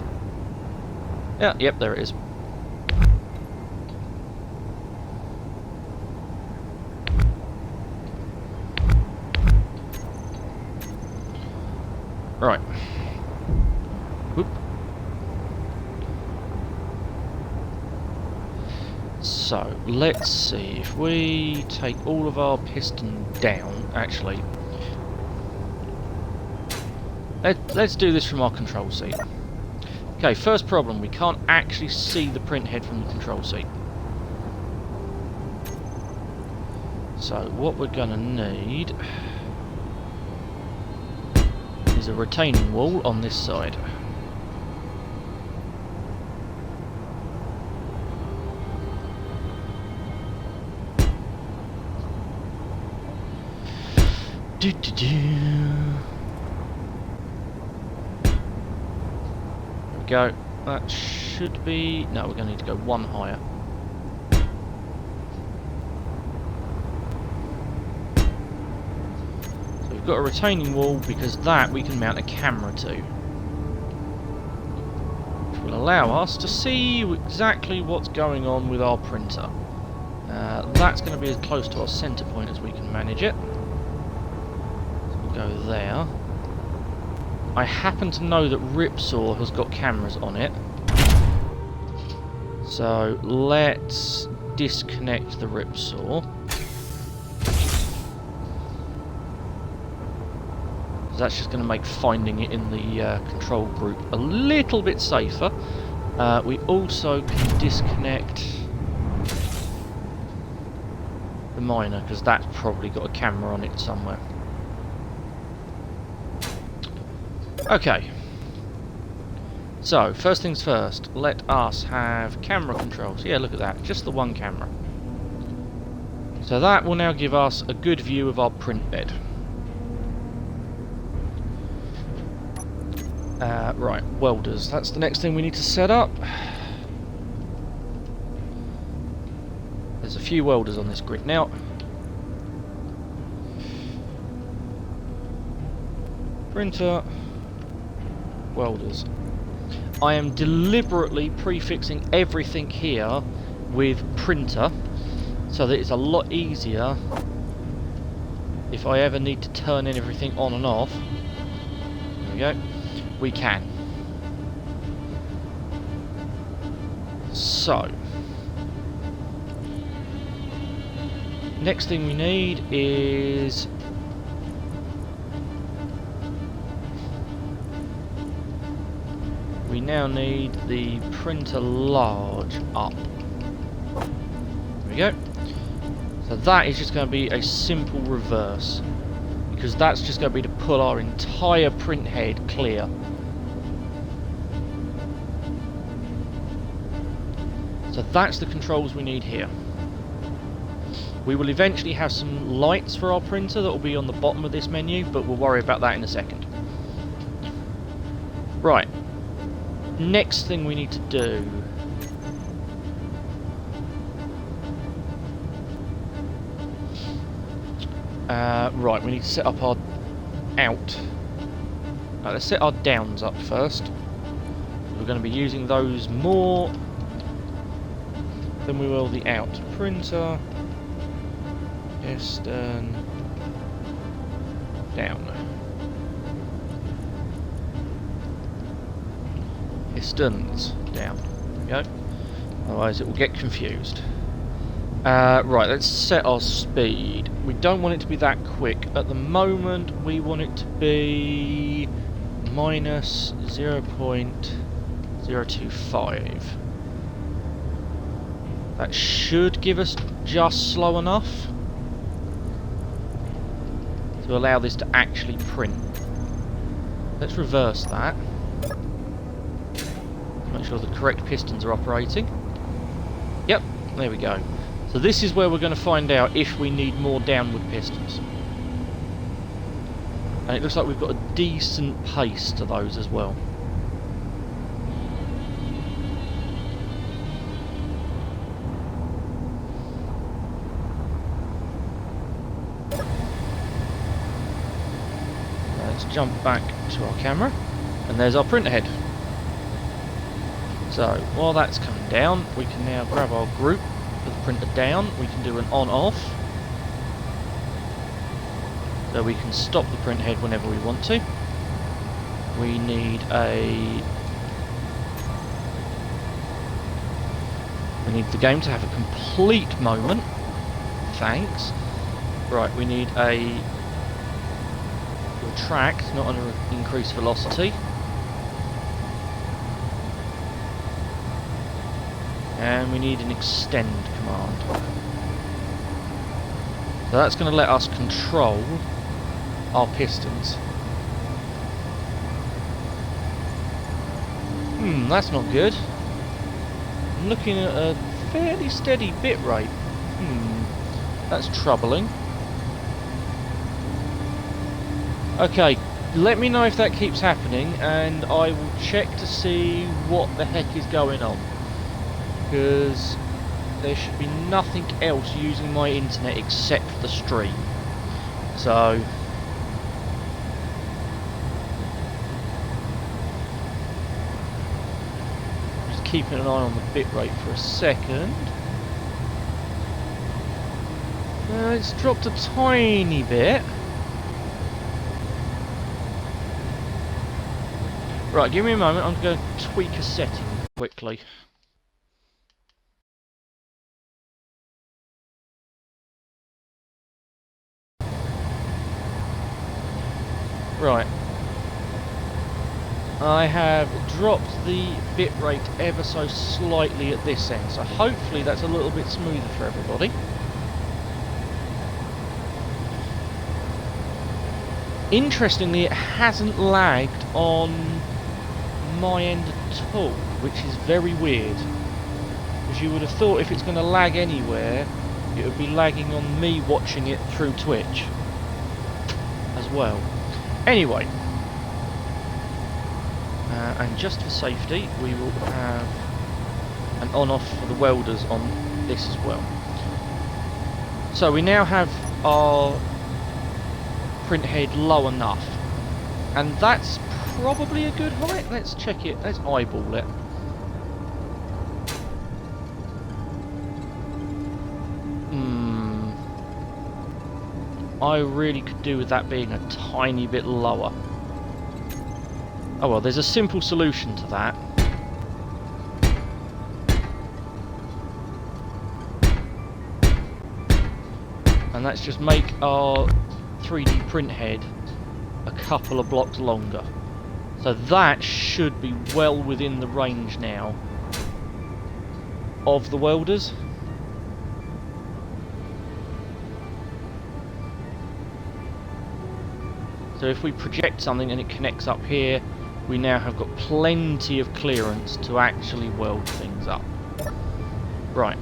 Yeah, yep, there it is. Right. Whoop. So, let's see, if we take all of our piston down, actually, let's do this from our control seat. Okay, first problem, we can't actually see the print head from the control seat. So what we're going to need is a retaining wall on this side. There we go. That should be... no, we're going to need to go one higher. So we've got a retaining wall because that we can mount a camera to. Which will allow us to see exactly what's going on with our printer. That's going to be as close to our centre point as we can manage it. So we'll go there. I happen to know that Ripsaw has got cameras on it. So let's disconnect the Ripsaw. That's just going to make finding it in the control group a little bit safer. We also can disconnect the miner, because that's probably got a camera on it somewhere. Okay. So, first things first, let us have camera controls. Yeah, look at that, just the one camera. So that will now give us a good view of our print bed. Right, welders. That's the next thing we need to set up. There's a few welders on this grid now. Printer, welders. I am deliberately prefixing everything here with printer so that it's a lot easier if I ever need to turn everything on and off. There we go. We can. So, next thing we need is we now need the printer large up. There we go. So that is just going to be a simple reverse, because that's just going to be to pull our entire print head clear. So that's the controls we need here. We will eventually have some lights for our printer that will be on the bottom of this menu, but we'll worry about that in a second. Right. Next thing we need to do right, we need to set up our out. Right, let's set our downs up first. We're going to be using those more than we will the out. Printer, piston, down. Pistons, down. There we go. Otherwise it will get confused. Right, let's set our speed. We don't want it to be that quick. At the moment, we want it to be minus 0.025. That should give us just slow enough to allow this to actually print. Let's reverse that. Make sure the correct pistons are operating. Yep, there we go. So this is where we're going to find out if we need more downward pistons. And it looks like we've got a decent pace to those as well. Let's jump back to our camera, and there's our printer head. So while that's coming down, we can now grab our group. The printer down, we can do an on-off, so we can stop the print head whenever we want to. We need the game to have a complete moment. Thanks. Right, we need a retract, not an increased velocity. And we need an extend command. So that's going to let us control our pistons. That's not good. I'm looking at a fairly steady bit rate. That's troubling. Okay, let me know if that keeps happening, and I will check to see what the heck is going on. Because there should be nothing else using my internet except the stream. So just keeping an eye on the bitrate for a second. It's dropped a tiny bit. Right, give me a moment, I'm going to tweak a setting quickly. Right. I have dropped the bitrate ever so slightly at this end, so hopefully that's a little bit smoother for everybody. Interestingly, it hasn't lagged on my end at all, which is very weird. Because you would have thought if it's going to lag anywhere, it would be lagging on me watching it through Twitch as well. Anyway, and just for safety, we will have an on-off for the welders on this as well. So we now have our print head low enough, and that's probably a good height. Let's check it, let's eyeball it. I really could do with that being a tiny bit lower. Oh well, there's a simple solution to that. And that's just make our 3D print head a couple of blocks longer. So that should be well within the range now of the welders. So if we project something and it connects up here, we now have got plenty of clearance to actually weld things up. Right.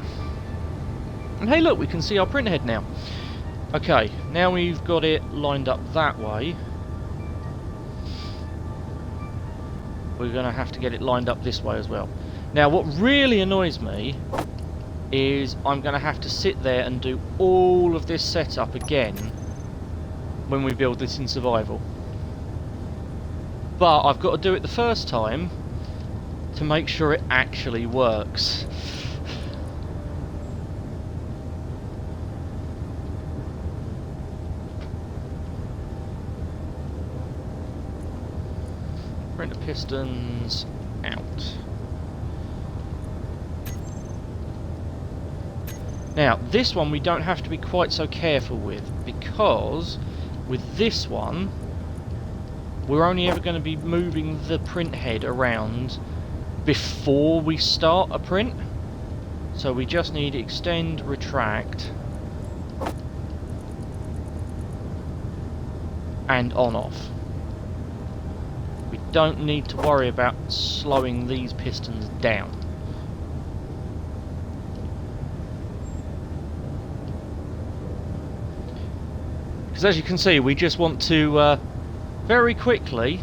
And hey look, we can see our print head now. Okay, now we've got it lined up that way, we're going to have to get it lined up this way as well. Now what really annoys me is I'm going to have to sit there and do all of this setup again when we build this in survival. But I've got to do it the first time to make sure it actually works. Printer pistons out. Now this one we don't have to be quite so careful with, because with this one we're only ever going to be moving the print head around before we start a print. So we just need extend, retract and on off. We don't need to worry about slowing these pistons down. Because as you can see, we just want to very quickly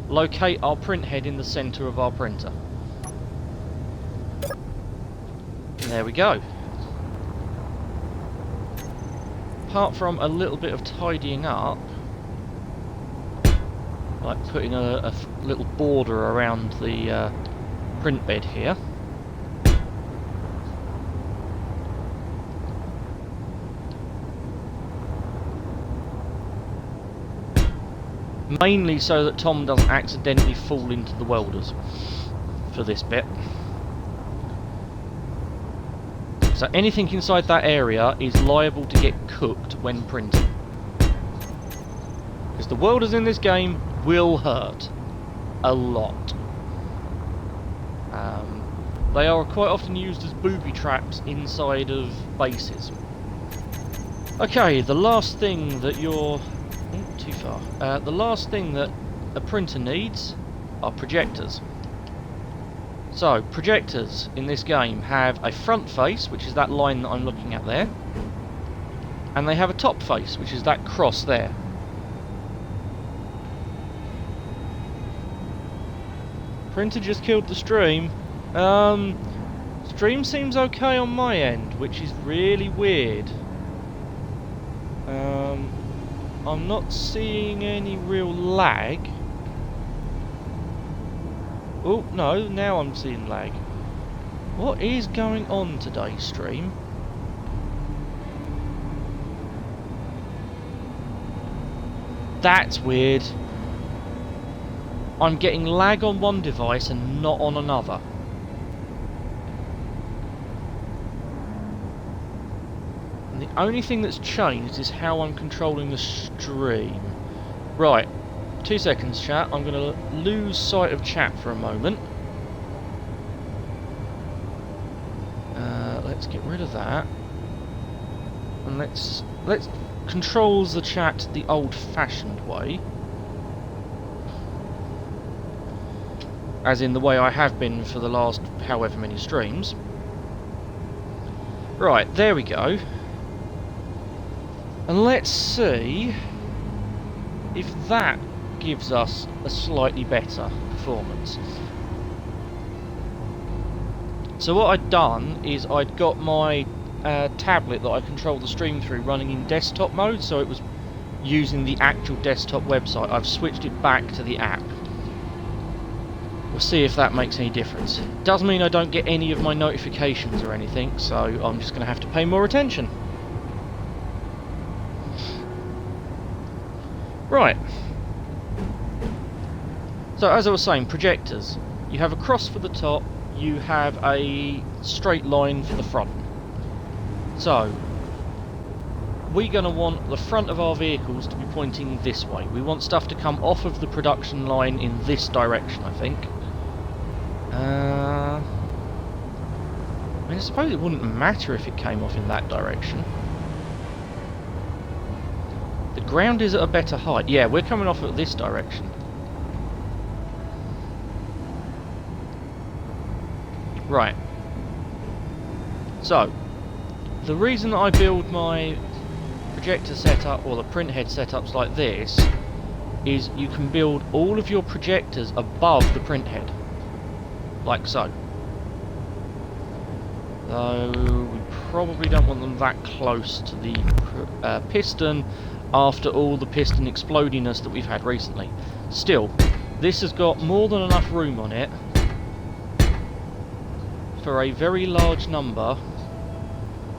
locate our print head in the centre of our printer. And there we go. Apart from a little bit of tidying up, like putting a little border around the print bed here. Mainly so that Tom doesn't accidentally fall into the welders for this bit. So anything inside that area is liable to get cooked when printing. Because the welders in this game will hurt a lot. They are quite often used as booby traps inside of bases. Okay, the last thing that you're... Oh, too far. The last thing that a printer needs are projectors. So, projectors in this game have a front face, which is that line that I'm looking at there, and they have a top face, which is that cross there. Printer just killed the stream. Stream seems okay on my end, which is really weird. I'm not seeing any real lag. Oh, no, now I'm seeing lag. What is going on today, stream? That's weird. I'm getting lag on one device and not on another. And the only thing that's changed is how I'm controlling the stream. Right, 2 seconds, chat. I'm going to lose sight of chat for a moment. Let's get rid of that. And let's controls the chat the old-fashioned way. As in the way I have been for the last however many streams. Right, there we go. And let's see if that gives us a slightly better performance. So what I'd done is I'd got my tablet that I control the stream through running in desktop mode, so it was using the actual desktop website. I've switched it back to the app. We'll see if that makes any difference. Doesn't mean I don't get any of my notifications or anything, so I'm just going to have to pay more attention. Right. So as I was saying, projectors. You have a cross for the top, you have a straight line for the front. So, we're going to want the front of our vehicles to be pointing this way. We want stuff to come off of the production line in this direction, I think. I mean, I suppose it wouldn't matter if it came off in that direction. The ground is at a better height. Yeah, we're coming off at this direction. Right. So, the reason that I build my projector setup or the print head setups like this is you can build all of your projectors above the print head. Like so. Though we probably don't want them that close to the piston after all the piston explodiness that we've had recently. Still, this has got more than enough room on it for a very large number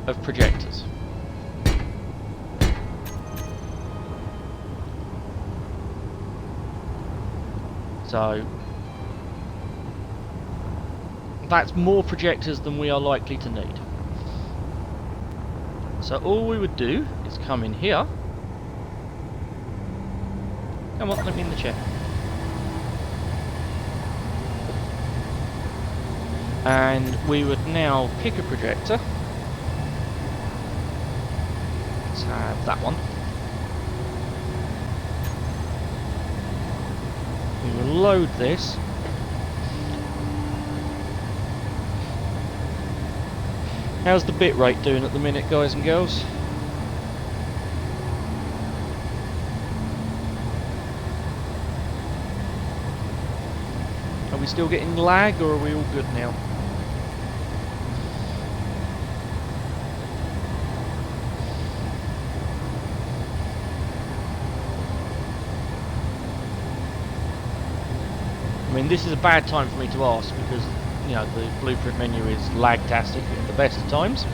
of projectors. So that's more projectors than we are likely to need. So all we would do is come in here. Come on, let me in the chair. And we would now pick a projector. Let's have that one. We will load this. How's the bitrate doing at the minute, guys and girls? Are we still getting lag, or are we all good now? I mean, this is a bad time for me to ask because, you know, the blueprint menu is lag-tastic at the best of times.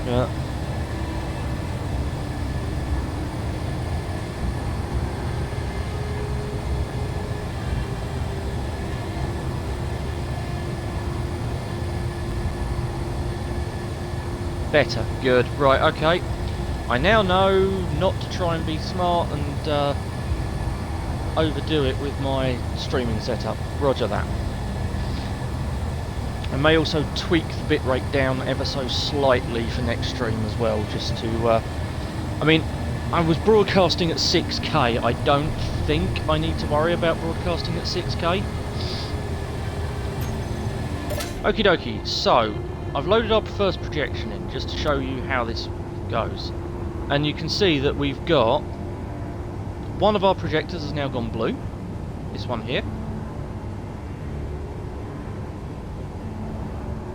Yeah. Better. Good. Right, okay. I now know not to try and be smart and overdo it with my streaming setup. Roger that. I may also tweak the bitrate down ever so slightly for next stream as well, just to... I mean, I was broadcasting at 6K. I don't think I need to worry about broadcasting at 6K. Okie dokie, so I've loaded our first projection in just to show you how this goes. And you can see that we've got... one of our projectors has now gone blue. This one here.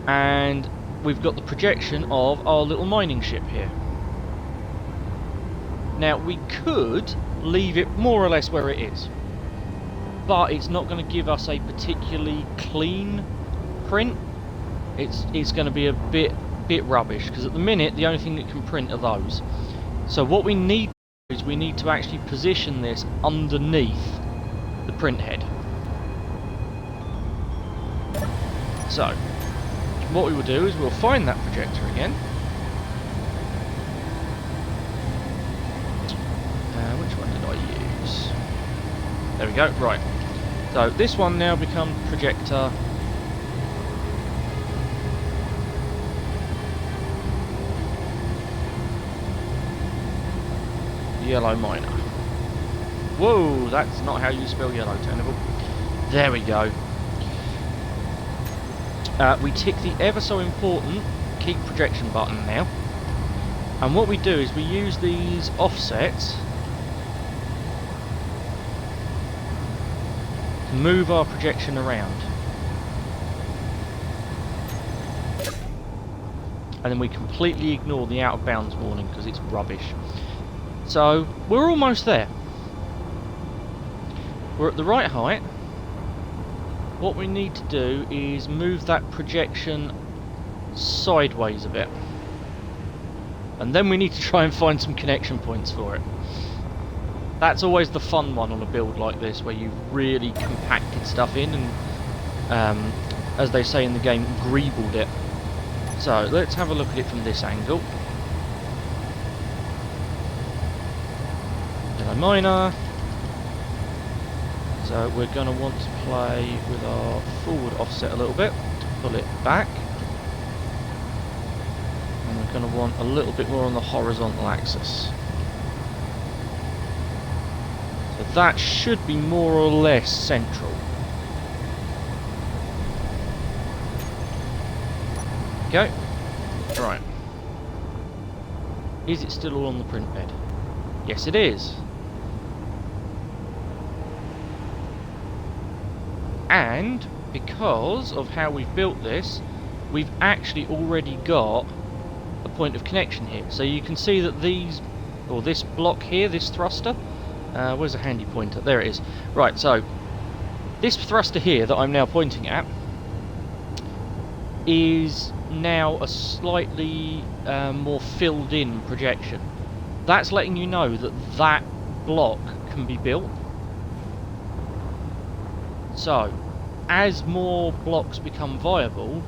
And we've got the projection of our little mining ship here. Now, we could leave it more or less where it is, but it's not going to give us a particularly clean print. It's going to be a bit rubbish, because at the minute the only thing that can print are those. So what we need is we need to actually position this underneath the print head. So what we will do is we'll find that projector again. Which one did I use? There we go, right. So this one now becomes projector Yellow Miner. Whoa, that's not how you spell yellow, Tentacle. There we go. We tick the ever so important keep projection button now. And what we do is we use these offsets to move our projection around. And then we completely ignore the out of bounds warning because it's rubbish. So we're almost there. We're at the right height. What we need to do is move that projection sideways a bit. And then we need to try and find some connection points for it. That's always the fun one on a build like this, where you've really compacted stuff in and, as they say in the game, greebled it. So let's have a look at it from this angle. Yellow Miner. So we're going to want to play with our forward offset a little bit, pull it back. And we're going to want a little bit more on the horizontal axis. So that should be more or less central. Go. Right. Is it still all on the print bed? Yes, it is. And because of how we've built this, we've actually already got a point of connection here. So you can see that these, or this block here, this thruster, where's a handy pointer? There it is. Right, so this thruster here that I'm now pointing at is now a slightly more filled in projection. That's letting you know that that block can be built. So, as more blocks become viable,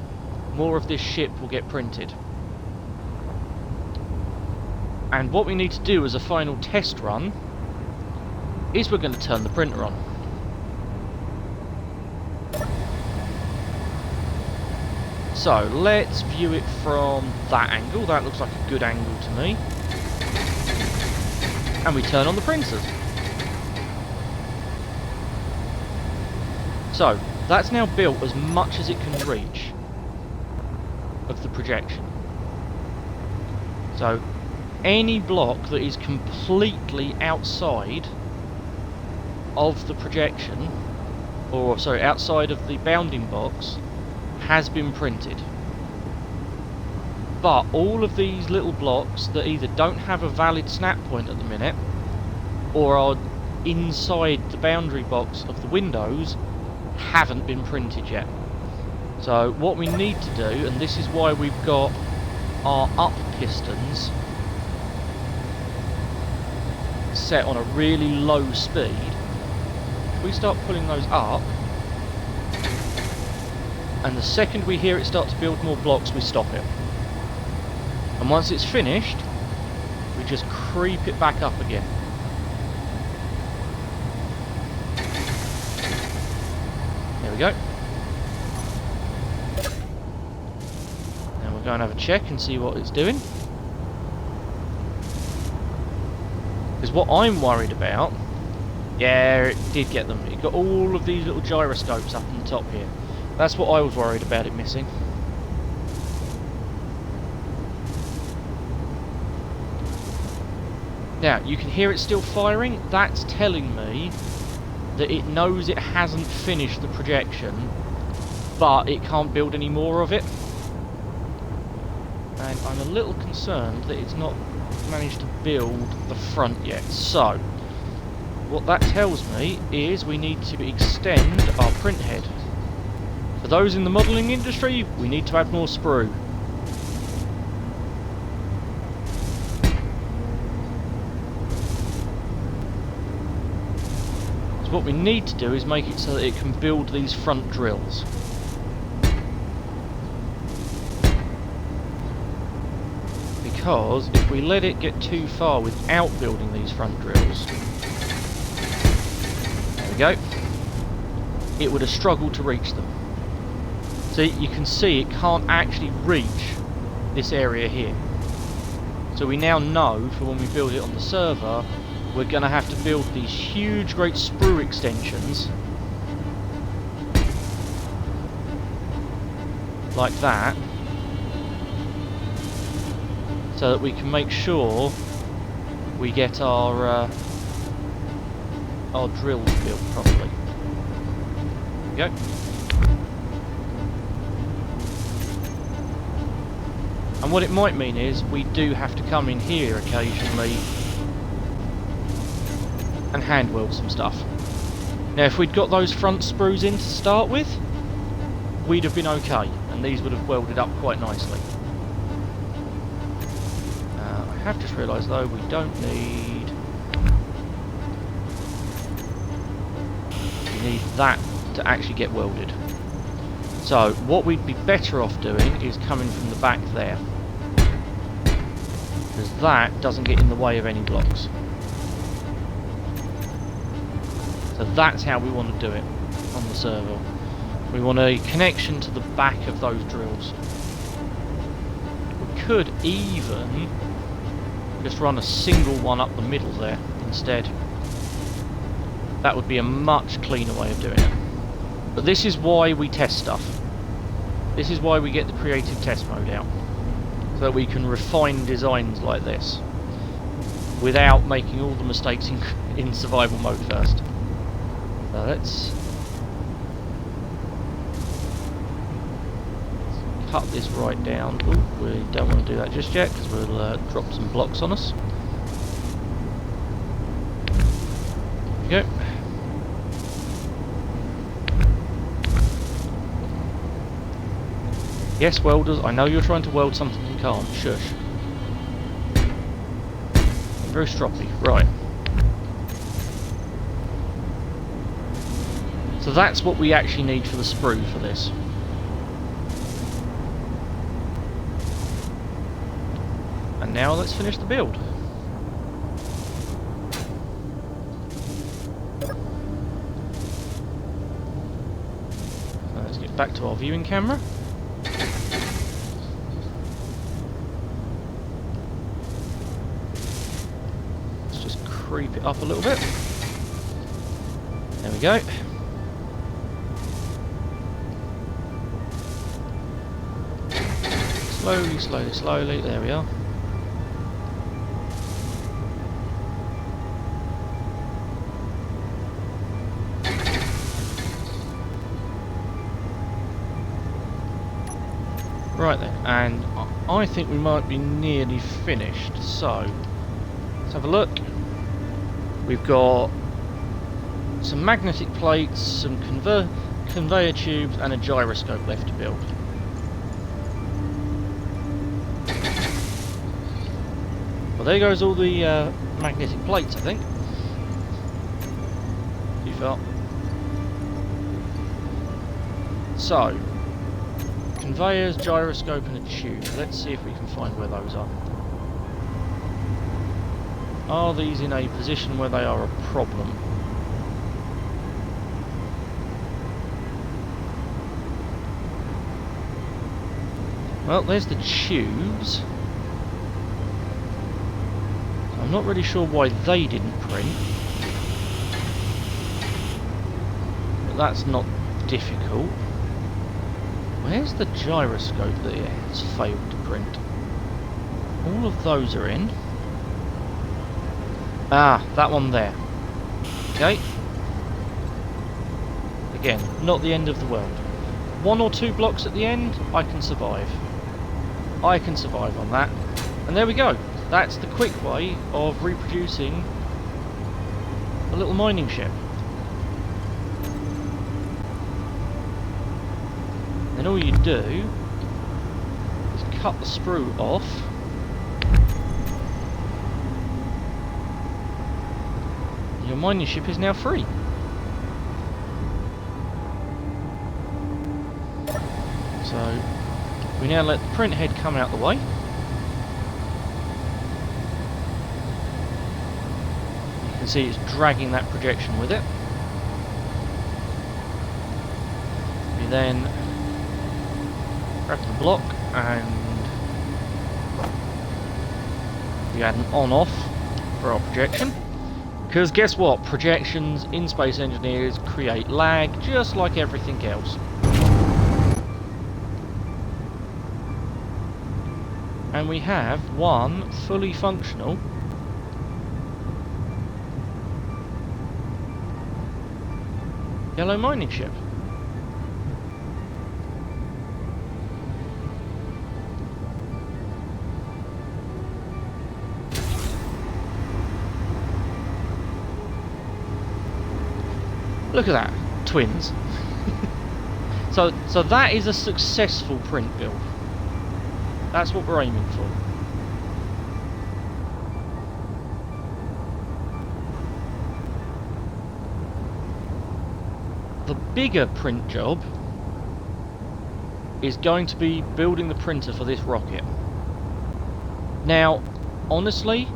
more of this ship will get printed. And what we need to do as a final test run is we're going to turn the printer on. So, let's view it from that angle. That looks like a good angle to me. And we turn on the printers. So, that's now built as much as it can reach of the projection. So, any block that is completely outside of the projection, or sorry, outside of the bounding box, has been printed. But all of these little blocks that either don't have a valid snap point at the minute, or are inside the boundary box of the windows, haven't been printed yet. So what we need to do, and this is why we've got our up pistons set on a really low speed, if we start pulling those up, and the second we hear it start to build more blocks, we stop it. And once it's finished, we just creep it back up again. There we go. Go and have a check and see what it's doing. Because what I'm worried about... Yeah, it did get them. It got all of these little gyroscopes up on the top here. That's what I was worried about it missing. Now, you can hear it still firing. That's telling me that it knows it hasn't finished the projection, but it can't build any more of it. And I'm a little concerned that it's not managed to build the front yet. So, what that tells me is we need to extend our print head. For those in the modelling industry, we need to add more sprue. So what we need to do is make it so that it can build these front drills. Because if we let it get too far without building these front drills, there we go, it would have struggled to reach them. So you can see it can't actually reach this area here. So we now know for when we build it on the server, we're going to have to build these huge great sprue extensions like that, so that we can make sure we get our drills built properly. There we go. And what it might mean is we do have to come in here occasionally and hand weld some stuff. Now if we'd got those front sprues in to start with, we'd have been okay, and these would have welded up quite nicely. I have just realised though we don't need... We need that to actually get welded. So what we'd be better off doing is coming from the back there, because that doesn't get in the way of any blocks. So that's how we want to do it on the server. We want a connection to the back of those drills. We could even just run a single one up the middle there instead. That would be a much cleaner way of doing it. But this is why we test stuff. This is why we get the creative test mode out, so that we can refine designs like this without making all the mistakes in survival mode first. So let's cut this right down. Ooh, we don't want to do that just yet because we'll drop some blocks on us. There we go. Yes, welders, I know you're trying to weld something you can't. Shush. I'm very stroppy. Right. So that's what we actually need for the sprue for this. And now let's finish the build. So let's get back to our viewing camera. Creep it up a little bit. There we go. Slowly, slowly, slowly. There we are. Right then, and I think we might be nearly finished. So let's have a look. We've got some magnetic plates, some conveyor tubes and a gyroscope left to build. Well, there goes all the magnetic plates, I think. Too far. So, conveyors, gyroscope and a tube. Let's see if we can find where those are. Are these in a position where they are a problem? Well, there's the tubes. I'm not really sure why they didn't print. But that's not difficult. Where's the gyroscope that it has failed to print? All of those are in. Ah, that one there. Okay. Again, not the end of the world. 1 or 2 blocks at the end, I can survive. I can survive on that. And there we go. That's the quick way of reproducing a little mining ship. Then all you do is cut the sprue off. Your mining ship is now free. So we now let the print head come out the way. You can see it's dragging that projection with it. We then grab the block and we add an on-off for our projection. Because guess what? Projections in Space Engineers create lag just like everything else. And we have one fully functional yellow mining ship. Look at that, twins. So that is a successful print build. That's what we're aiming for. The bigger print job is going to be building the printer for this rocket. Now, honestly,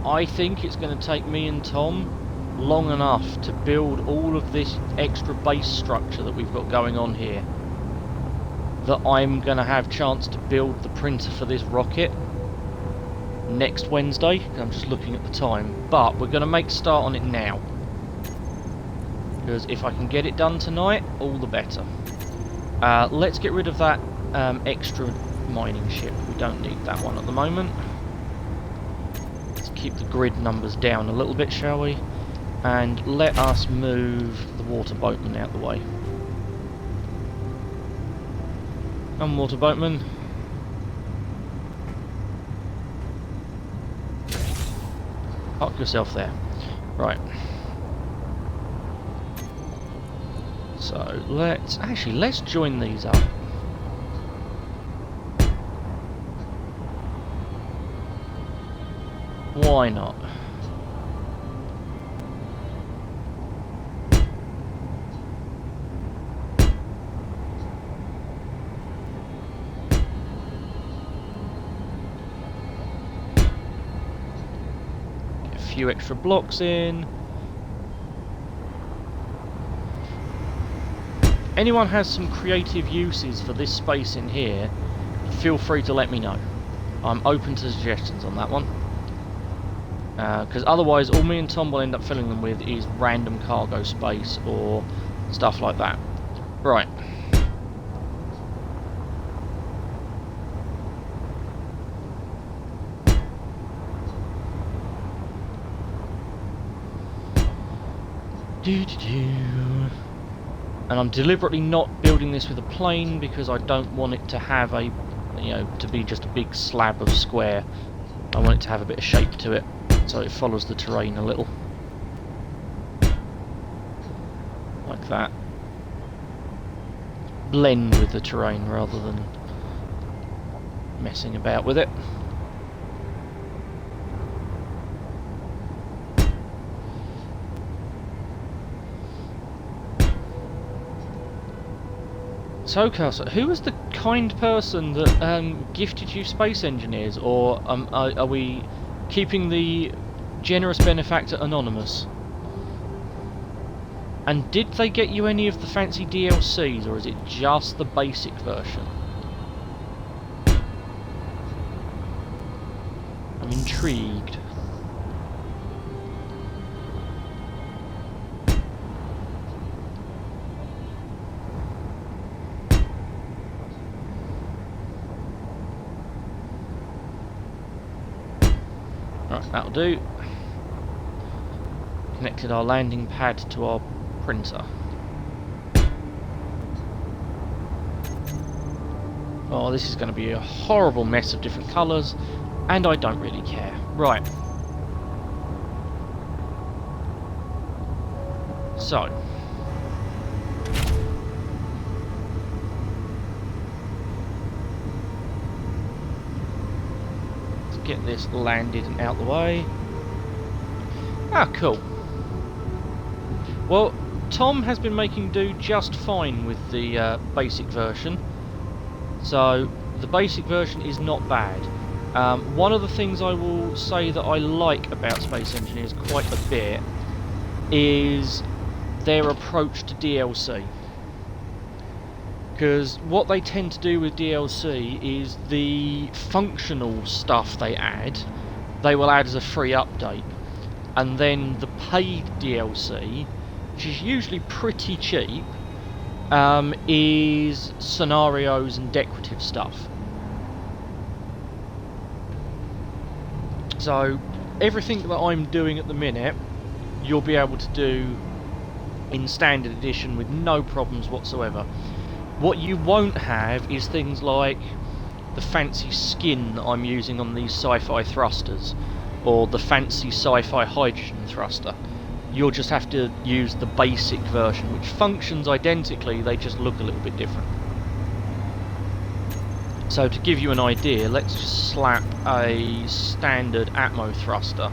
I think it's going to take me and Tom long enough to build all of this extra base structure that we've got going on here, that I'm going to have chance to build the printer for this rocket next Wednesday. I'm just looking at the time, but we're going to make a start on it now, because if I can get it done tonight, all the better. Let's get rid of that extra mining ship. We don't need that one at the moment. Let's keep the grid numbers down a little bit, shall we? And let us move the water boatman out the way. And water boatman. Park yourself there. Right. So let's join these up. Why not? Few extra blocks in. Anyone has some creative uses for this space in here, feel free to let me know. I'm open to suggestions on that one. Because otherwise all me and Tom will end up filling them with is random cargo space or stuff like that. Right. And I'm deliberately not building this with a plane because I don't want it to have a, to be just a big slab of square. I want it to have a bit of shape to it, so it follows the terrain a little. Like that. Blend with the terrain rather than messing about with it. So, Carson, who was the kind person that gifted you Space Engineers, or are we keeping the generous benefactor anonymous? And did they get you any of the fancy DLCs, or is it just the basic version? I'm intrigued. Right, that'll do. Connected our landing pad to our printer. Oh, this is going to be a horrible mess of different colours, and I don't really care. Right. So. Let's get this landed and out the way. Ah, cool. Well, Tom has been making do just fine with the basic version. So, the basic version is not bad. One of the things I will say that I like about Space Engineers quite a bit is their approach to DLC. Because what they tend to do with DLC is the functional stuff they will add as a free update. And then the paid DLC, which is usually pretty cheap, is scenarios and decorative stuff. So everything that I'm doing at the minute, you'll be able to do in standard edition with no problems whatsoever. What you won't have is things like the fancy skin that I'm using on these sci-fi thrusters, or the fancy sci-fi hydrogen thruster. You'll just have to use the basic version, which functions identically, they just look a little bit different. So to give you an idea, let's just slap a standard Atmo thruster.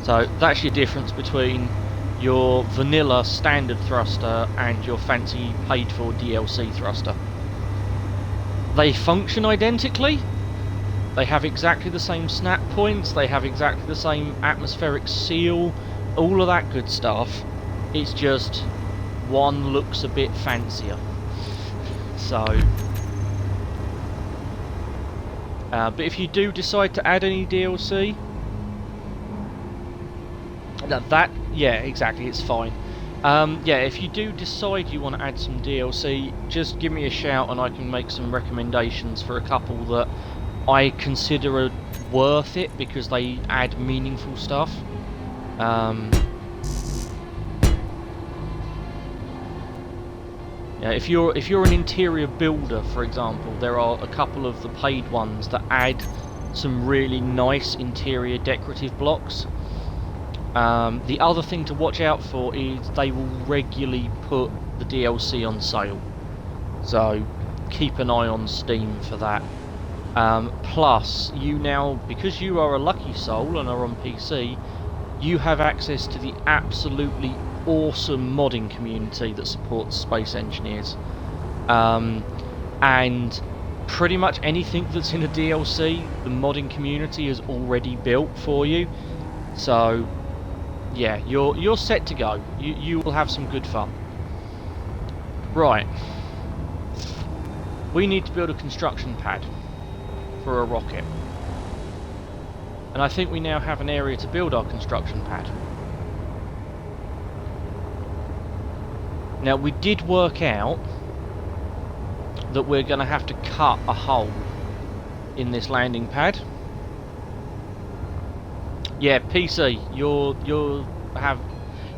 So that's your difference between your vanilla standard thruster and your fancy paid for DLC thruster. They function identically. They have exactly the same snap points, they have exactly the same atmospheric seal, all of that good stuff. It's just one looks a bit fancier. So, but if you do decide to add any DLC, yeah, exactly, it's fine. Yeah, if you do decide you want to add some DLC, just give me a shout and I can make some recommendations for a couple that I consider worth it because they add meaningful stuff. Yeah, if you're an interior builder, for example, there are a couple of the paid ones that add some really nice interior decorative blocks. The other thing to watch out for is they will regularly put the DLC on sale, so keep an eye on Steam for that. Plus, you now, because you are a lucky soul and are on PC, you have access to the absolutely awesome modding community that supports Space Engineers. And pretty much anything that's in a DLC, the modding community has already built for you. So, yeah, you're set to go. You will have some good fun. Right. We need to build a construction pad for a rocket. And I think we now have an area to build our construction pad. Now, we did work out that we're going to have to cut a hole in this landing pad. Yeah, PC,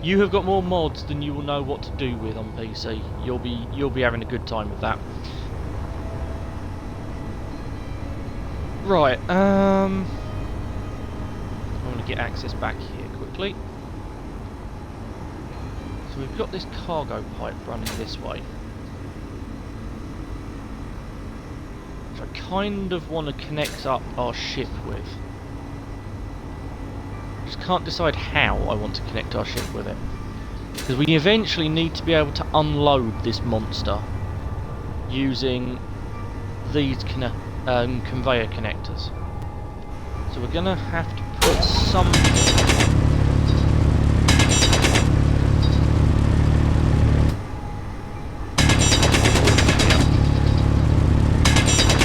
you have got more mods than you will know what to do with on PC. You'll be having a good time with that. Right, I want to get access back here quickly. So we've got this cargo pipe running this way, which I kind of want to connect up our ship with. Just can't decide how I want to connect our ship with it, because we eventually need to be able to unload this monster using these conveyor connectors. So we're gonna have to put some.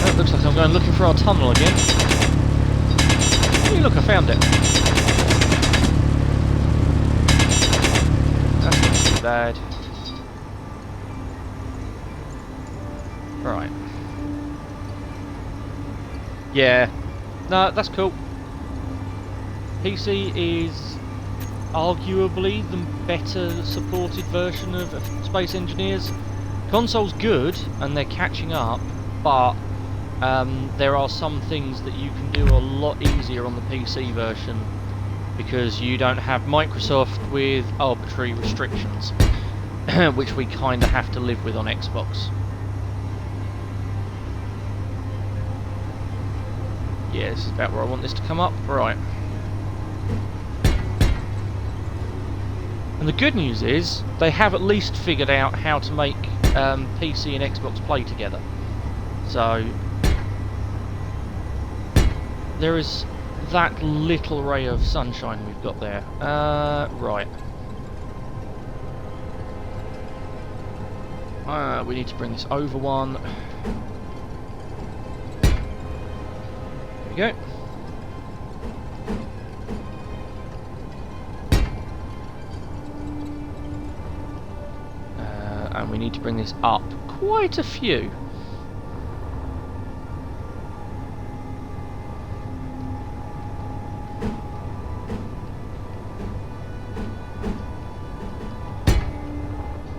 That looks Going looking for our tunnel again. Hey, look, I found it. That's not too bad. Right. Yeah. No, that's cool. PC is arguably the better supported version of Space Engineers. Console's good, and they're catching up, but there are some things that you can do a lot easier on the PC version because you don't have Microsoft with arbitrary restrictions, which we kind of have to live with on Xbox. Yeah, this is about where I want this to come up. Right. And the good news is, they have at least figured out how to make PC and Xbox play together. So, there is that little ray of sunshine we've got there. Right. We need to bring this over one. There we go. And we need to bring this up quite a few.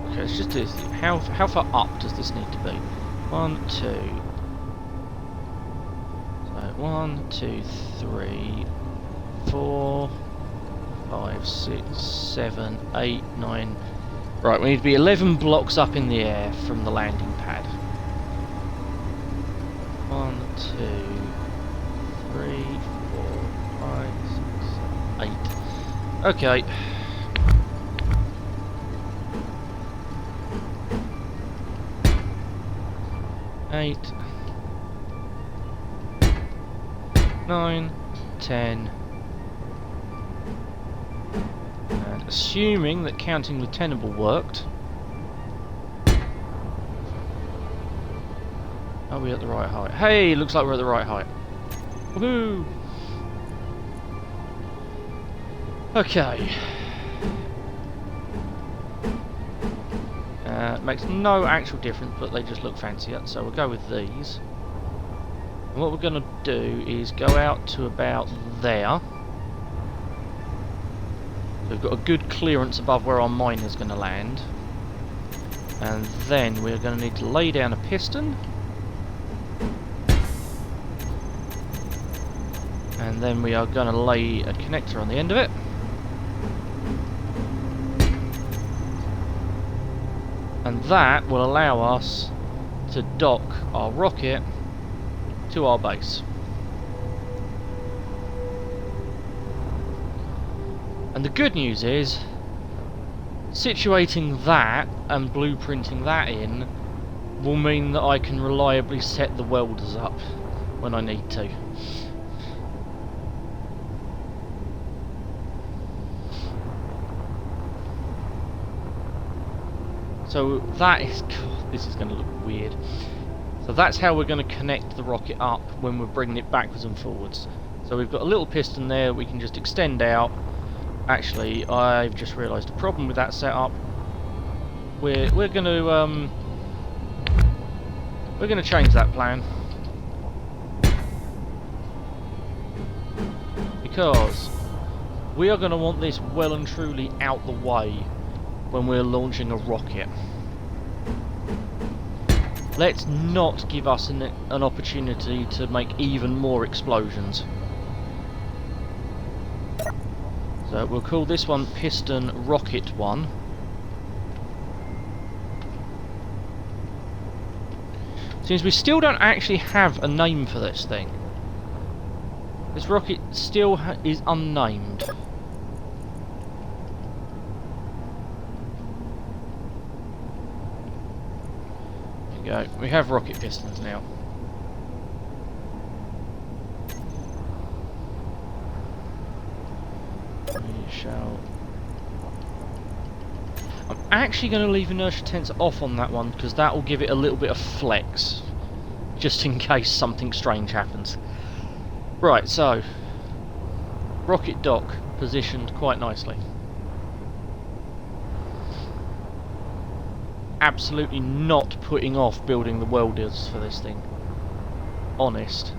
Okay, let's just do this. How far up does this need to be? 1, 2. So 1, 2, 3, 4, 5, 6, 7, 8, 9. Right, we need to be 11 blocks up in the air from the landing pad. 1, 2, 3, 4, 5, 6, 7, 8. Okay. Eight, 9, 10. And assuming that counting the tenable worked. Are we at the right height? Hey, looks like we're at the right height. Woohoo! Okay. Makes no actual difference, but they just look fancier, so we'll go with these. And what we're going to do is go out to about there. We've got a good clearance above where our mine is going to land. And then we're going to need to lay down a piston. And then we are going to lay a connector on the end of it. And that will allow us to dock our rocket to our base. And the good news is, situating that and blueprinting that in will mean that I can reliably set the welders up when I need to. So that is... God, this is going to look weird. So that's how we're going to connect the rocket up when we're bringing it backwards and forwards. So we've got a little piston there we can just extend out. Actually, I've just realised a problem with that setup. We're going to change that plan, because we are going to want this well and truly out the way when we're launching a rocket. Let's not give us an opportunity to make even more explosions. So we'll call this one Piston Rocket 1. Since we still don't actually have a name for this thing. This rocket still is unnamed. Go. We have rocket pistons now. We shall... I'm actually going to leave inertia tensor off on that one because that will give it a little bit of flex, just in case something strange happens. Right, so rocket dock positioned quite nicely. Absolutely not putting off building the welders for this thing. Honest.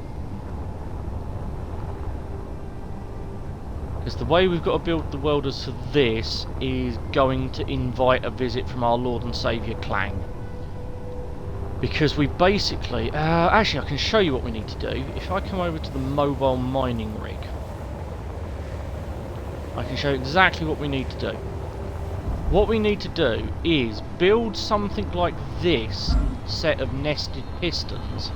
Because the way we've got to build the welders for this is going to invite a visit from our Lord and Saviour Clang. Because we basically... actually, I can show you what we need to do. If I come over to the mobile mining rig, I can show you exactly what we need to do. What we need to do is build something like this set of nested pistons,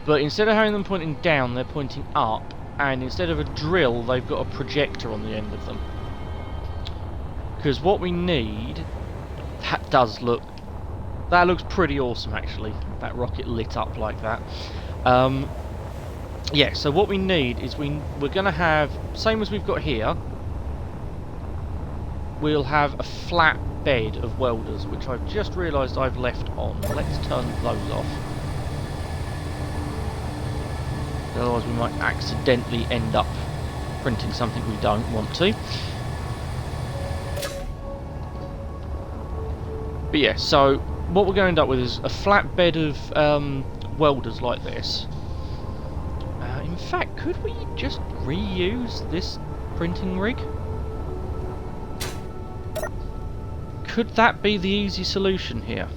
but instead of having them pointing down, they're pointing up, and instead of a drill, they've got a projector on the end of them. Because what we need... That looks pretty awesome, actually. That rocket lit up like that. Yeah, so what we need is we're going to have, same as we've got here, we'll have a flat bed of welders, which I've just realised I've left on. Let's turn those off. Otherwise we might accidentally end up printing something we don't want to. But yeah, so what we're going to end up with is a flat bed of welders like this. In fact, could we just reuse this printing rig? Could that be the easy solution here?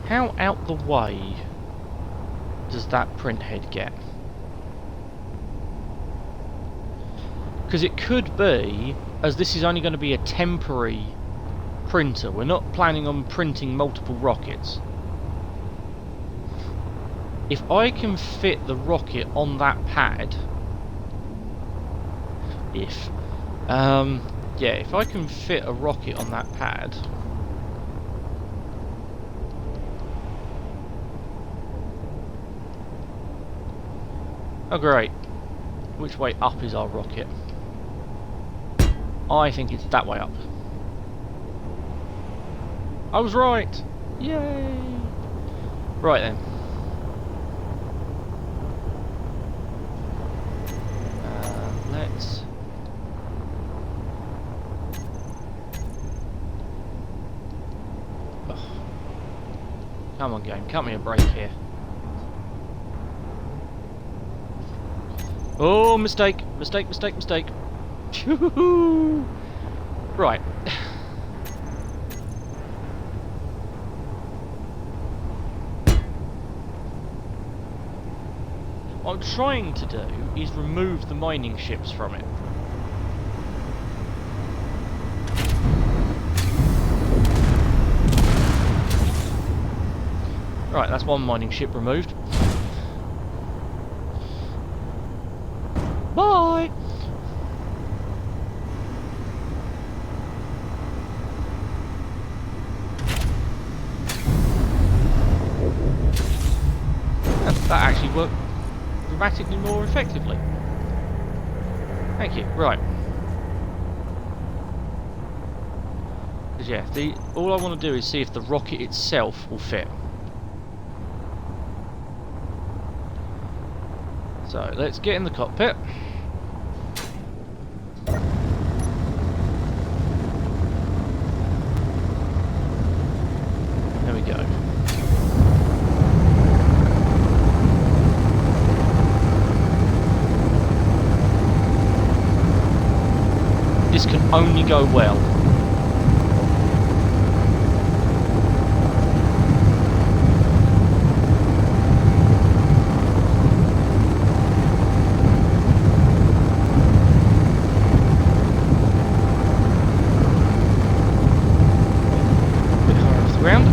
How out the way does that print head get? Because it could be, as this is only going to be a temporary printer, we're not planning on printing multiple rockets. If I can fit the rocket on that pad, if I can fit a rocket on that pad, oh great, which way up is our rocket? I think it's that way up. I was right! Yay! Right then. Let's... Ugh. Come on game, cut me a break here. Oh, mistake! Mistake, mistake, mistake! Right. What I'm trying to do is remove the mining ships from it. Right, that's one mining ship removed. Bye! That actually worked dramatically more effectively. Thank you. Right. Because yeah, all I want to do is see if the rocket itself will fit. So let's get in the cockpit. There we go. This can only go well. Bit higher off the ground.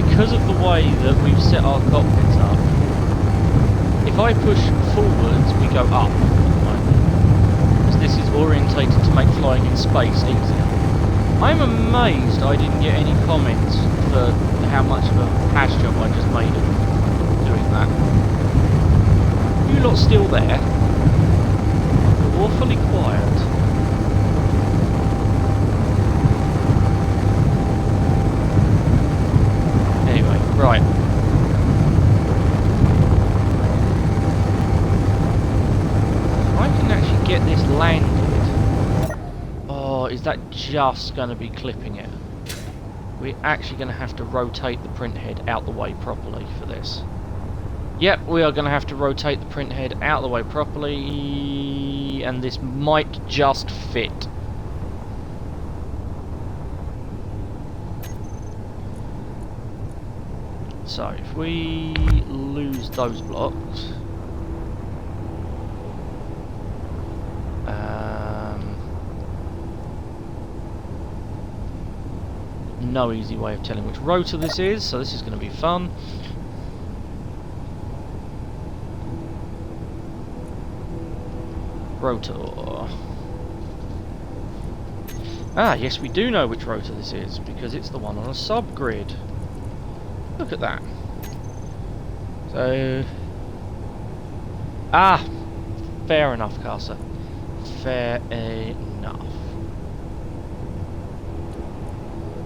Because of the way that we've set our cockpits up, if I push forwards, we go up at the moment. Because this is orientated to make flying in space easier. I'm amazed I didn't get any comments for how much of a hash job I just made of doing that. You lot still there? You're awfully quiet. Anyway, right. If I can actually get this landed... Oh, is that just going to be clipping it? We're actually going to have to rotate the print head out the way properly for this. Yep, we are going to have to rotate the print head out the way properly, and this might just fit. So, if we lose those blocks... no easy way of telling which rotor this is, so this is going to be fun. Rotor. Ah, yes, we do know which rotor this is, because it's the one on a subgrid. Look at that. So... Ah! Fair enough, Casa. Fair enough.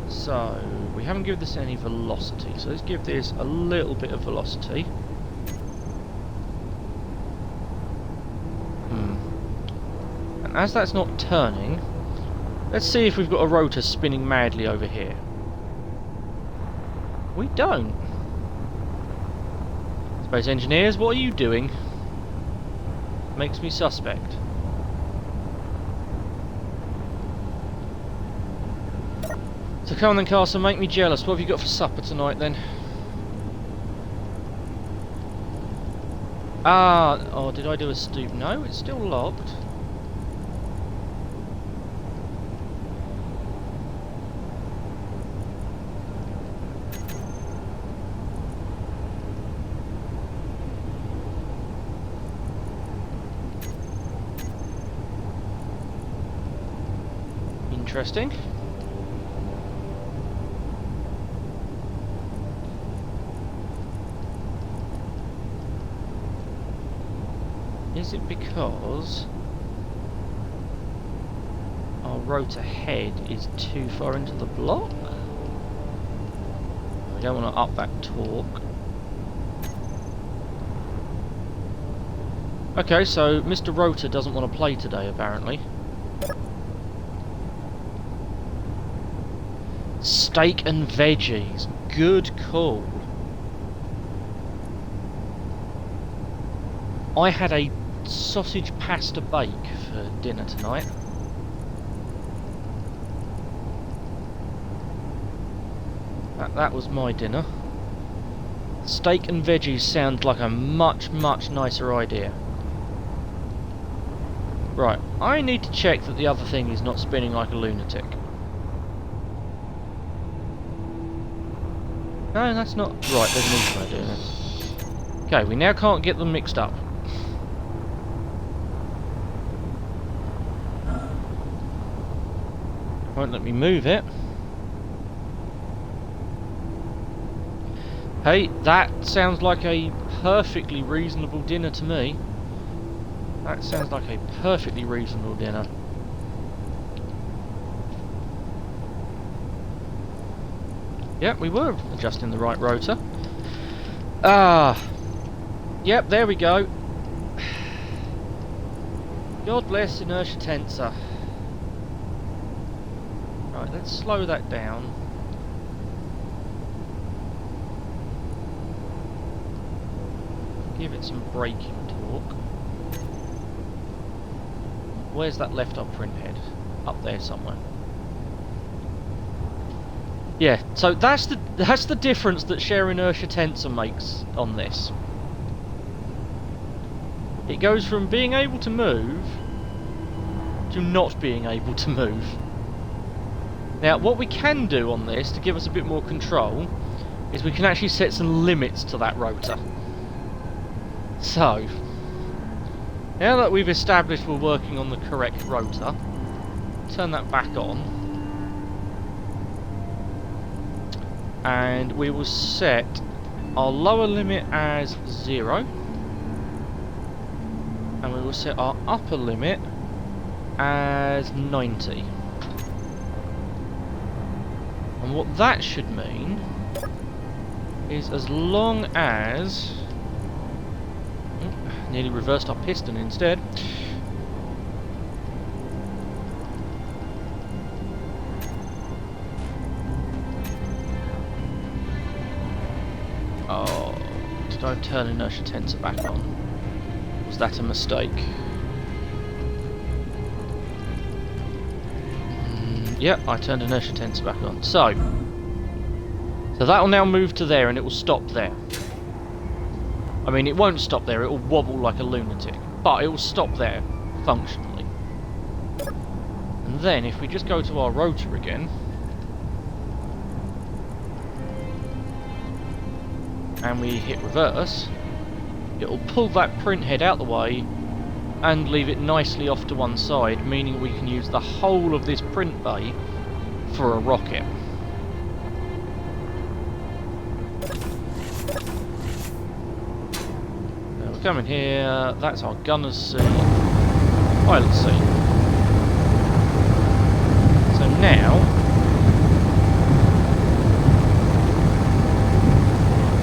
So, we haven't given this any velocity, so let's give this a little bit of velocity. And as that's not turning, let's see if we've got a rotor spinning madly over here. We don't. Space engineers, what are you doing? Makes me suspect. So come on then, Carson, make me jealous. What have you got for supper tonight then? Ah, oh, did I do a stoop? No, it's still locked. Interesting. Is it because our rotor head is too far into the block? We don't want to up that torque. Okay, so Mr. Rotor doesn't want to play today, apparently. Steak and veggies. Good call. I had a sausage pasta bake for dinner tonight. That was my dinner. Steak and veggies sounds like a much, much nicer idea. Right, I need to check that the other thing is not spinning like a lunatic. No, that's not... Right, there's an easy way of doing this. Okay, we now can't get them mixed up. Won't let me move it. Hey, that sounds like a perfectly reasonable dinner to me. That sounds like a perfectly reasonable dinner. Yep, we were adjusting the right rotor. Ah, yep, there we go. God bless inertia tensor. Right, let's slow that down. Give it some braking torque. Where's that left up print head? Up there somewhere. Yeah, so that's the difference that share inertia tensor makes on this. It goes from being able to move to not being able to move. Now, what we can do on this to give us a bit more control is we can actually set some limits to that rotor. So, Now that we've established we're working on the correct rotor, turn that back on. And we will set our lower limit as 0. And we will set our upper limit as 90. And what that should mean is as long as... nearly reversed our piston instead. Oh, did I turn inertia tensor back on? Was that a mistake? Yep, I turned inertia tensor back on. So that will now move to there and it will stop there. I mean, it won't stop there, it will wobble like a lunatic, but it will stop there, functionally. And then, if we just go to our rotor again, and we hit reverse, it will pull that print head out the way, and leave it nicely off to one side, meaning we can use the whole of this print bay for a rocket. Come in here, that's our gunner's seat, pilot seat. So now,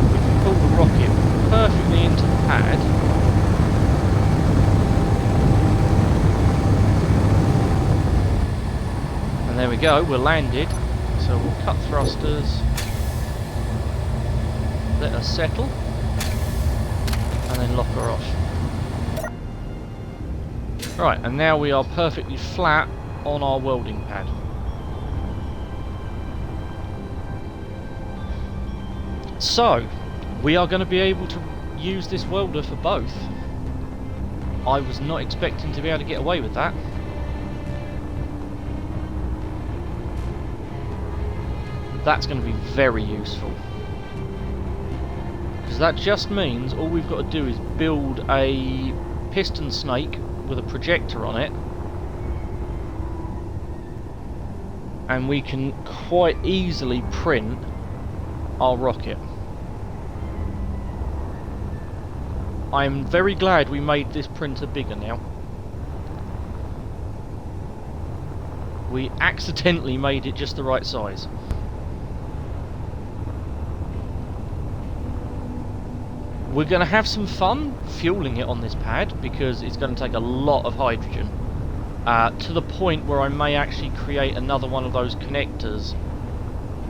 we can pull the rocket perfectly into the pad. And there we go, we're landed. So we'll cut thrusters, let us settle. And then lock her off. Right, and now we are perfectly flat on our welding pad. So, we are going to be able to use this welder for both. I was not expecting to be able to get away with that. That's going to be very useful. That just means all we've got to do is build a piston snake with a projector on it, and we can quite easily print our rocket. I'm very glad we made this printer bigger now. We accidentally made it just the right size. We're going to have some fun fueling it on this pad because it's going to take a lot of hydrogen, to the point where I may actually create another one of those connectors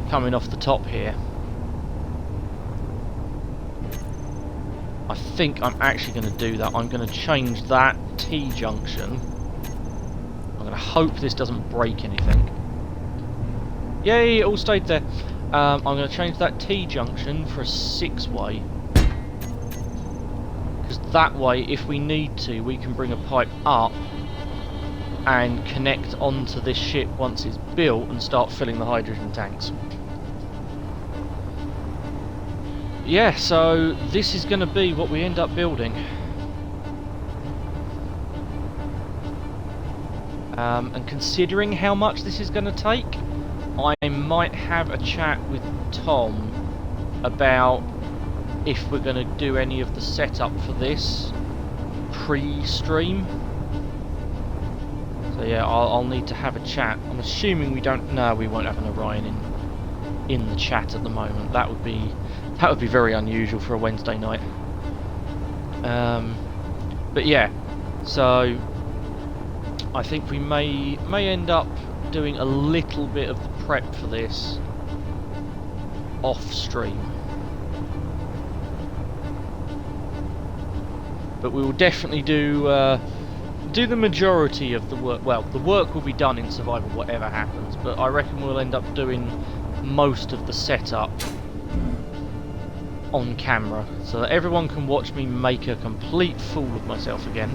coming off the top here. I think I'm actually going to do that. I'm going to change that T-junction. I'm going to hope this doesn't break anything. Yay, it all stayed there. I'm going to change that T-junction for a 6-way. That way, if we need to, we can bring a pipe up and connect onto this ship once it's built and start filling the hydrogen tanks. Yeah, so this is going to be what we end up building. And considering how much this is going to take, I might have a chat with Tom about if we're going to do any of the setup for this pre-stream. So yeah, I'll need to have a chat. I'm assuming we don't... No, we won't have an Orion in the chat at the moment. That would be very unusual for a Wednesday night. But yeah, so I think we may end up doing a little bit of the prep for this off stream. But we will definitely do the majority of the work. Well, the work will be done in survival, whatever happens. But I reckon we'll end up doing most of the setup on camera, so that everyone can watch me make a complete fool of myself again.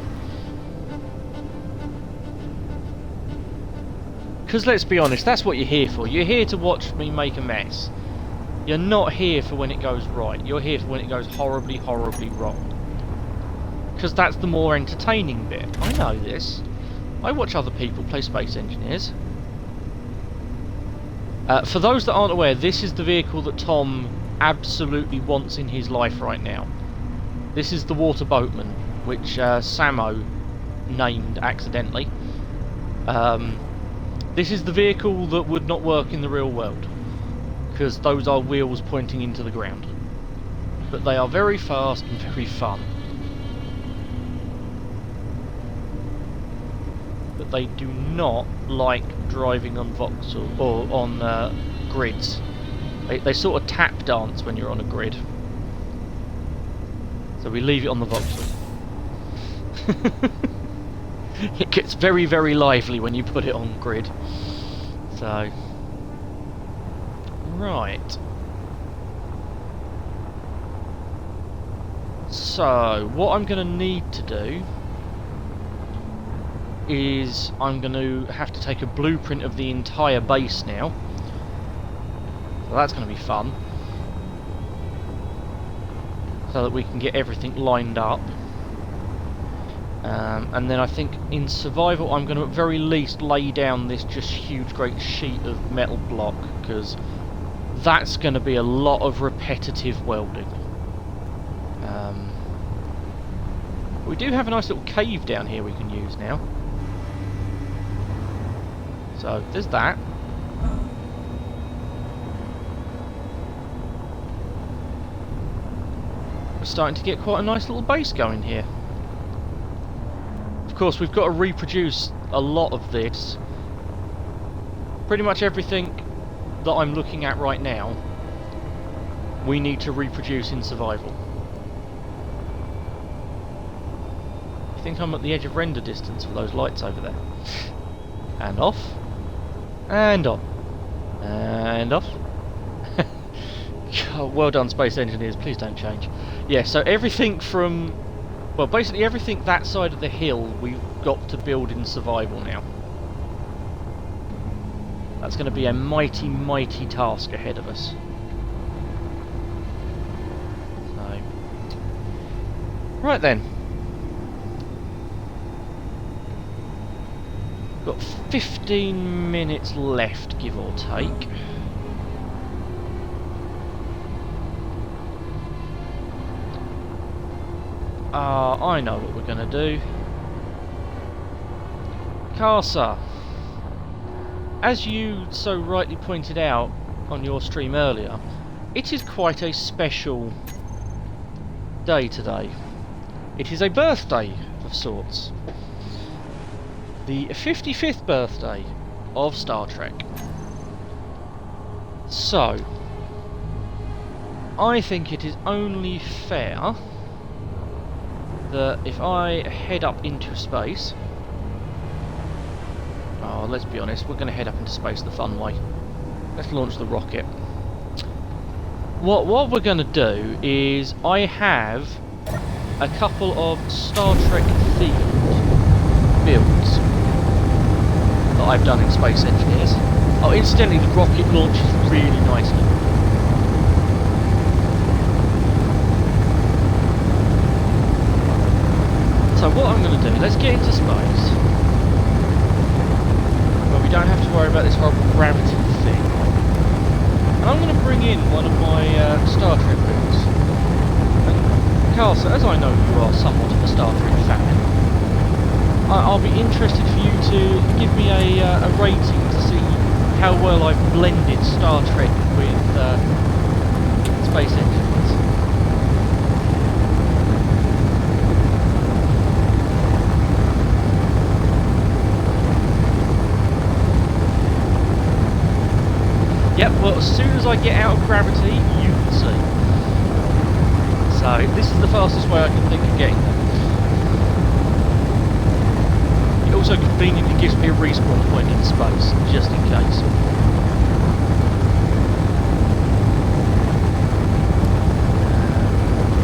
Because let's be honest, that's what you're here for. You're here to watch me make a mess. You're not here for when it goes right. You're here for when it goes horribly, horribly wrong. because that's the more entertaining bit. I know this. I watch other people play Space Engineers. For those that aren't aware, this is the vehicle that Tom absolutely wants in his life right now. This is the Water Boatman, which Samo named accidentally. This is the vehicle that would not work in the real world, because those are wheels pointing into the ground. But they are very fast and very fun. But they do not like driving on voxel or on grids. They sort of tap dance when you're on a grid. So we leave it on the voxel. It gets very, very lively when you put it on grid. So, right. So, what I'm going to need to do is I'm going to have to take a blueprint of the entire base now. So that's going to be fun. So that we can get everything lined up. And then I think in survival I'm going to at very least lay down this just huge great sheet of metal block, because that's going to be a lot of repetitive welding. We do have a nice little cave down here we can use now. So there's that. We're starting to get quite a nice little base going here. Of course, we've got to reproduce a lot of this. Pretty much everything that I'm looking at right now, we need to reproduce in survival. I think I'm at the edge of render distance for those lights over there. And off. And on. And off. God, well done, Space Engineers, please don't change. Yeah, so everything from... well, basically everything that side of the hill we've got to build in survival now. That's going to be a mighty, mighty task ahead of us. So, right then. Got 15 minutes left, give or take. I know what we're going to do. Karsa, as you so rightly pointed out on your stream earlier, it is quite a special day today. It is a birthday of sorts. The 55th birthday of Star Trek. So, I think it is only fair that if I head up into space... oh, let's be honest, we're going to head up into space the fun way. Let's launch the rocket. What we're going to do is, I have a couple of Star Trek themed builds that I've done in Space Engineers. Oh, incidentally, the rocket launches really nicely. So what I'm going to do, let's get into space, where we don't have to worry about this horrible gravity thing. And I'm going to bring in one of my Star Trek builds. And Karsa, as I know you are somewhat of a Star Trek fan, I'll be interested for you to give me a rating to see how well I've blended Star Trek with Space Engineers. Yep, well, as soon as I get out of gravity, you can see. So, this is the fastest way I can think of getting there. It also conveniently gives me a respawn point in space, just in case.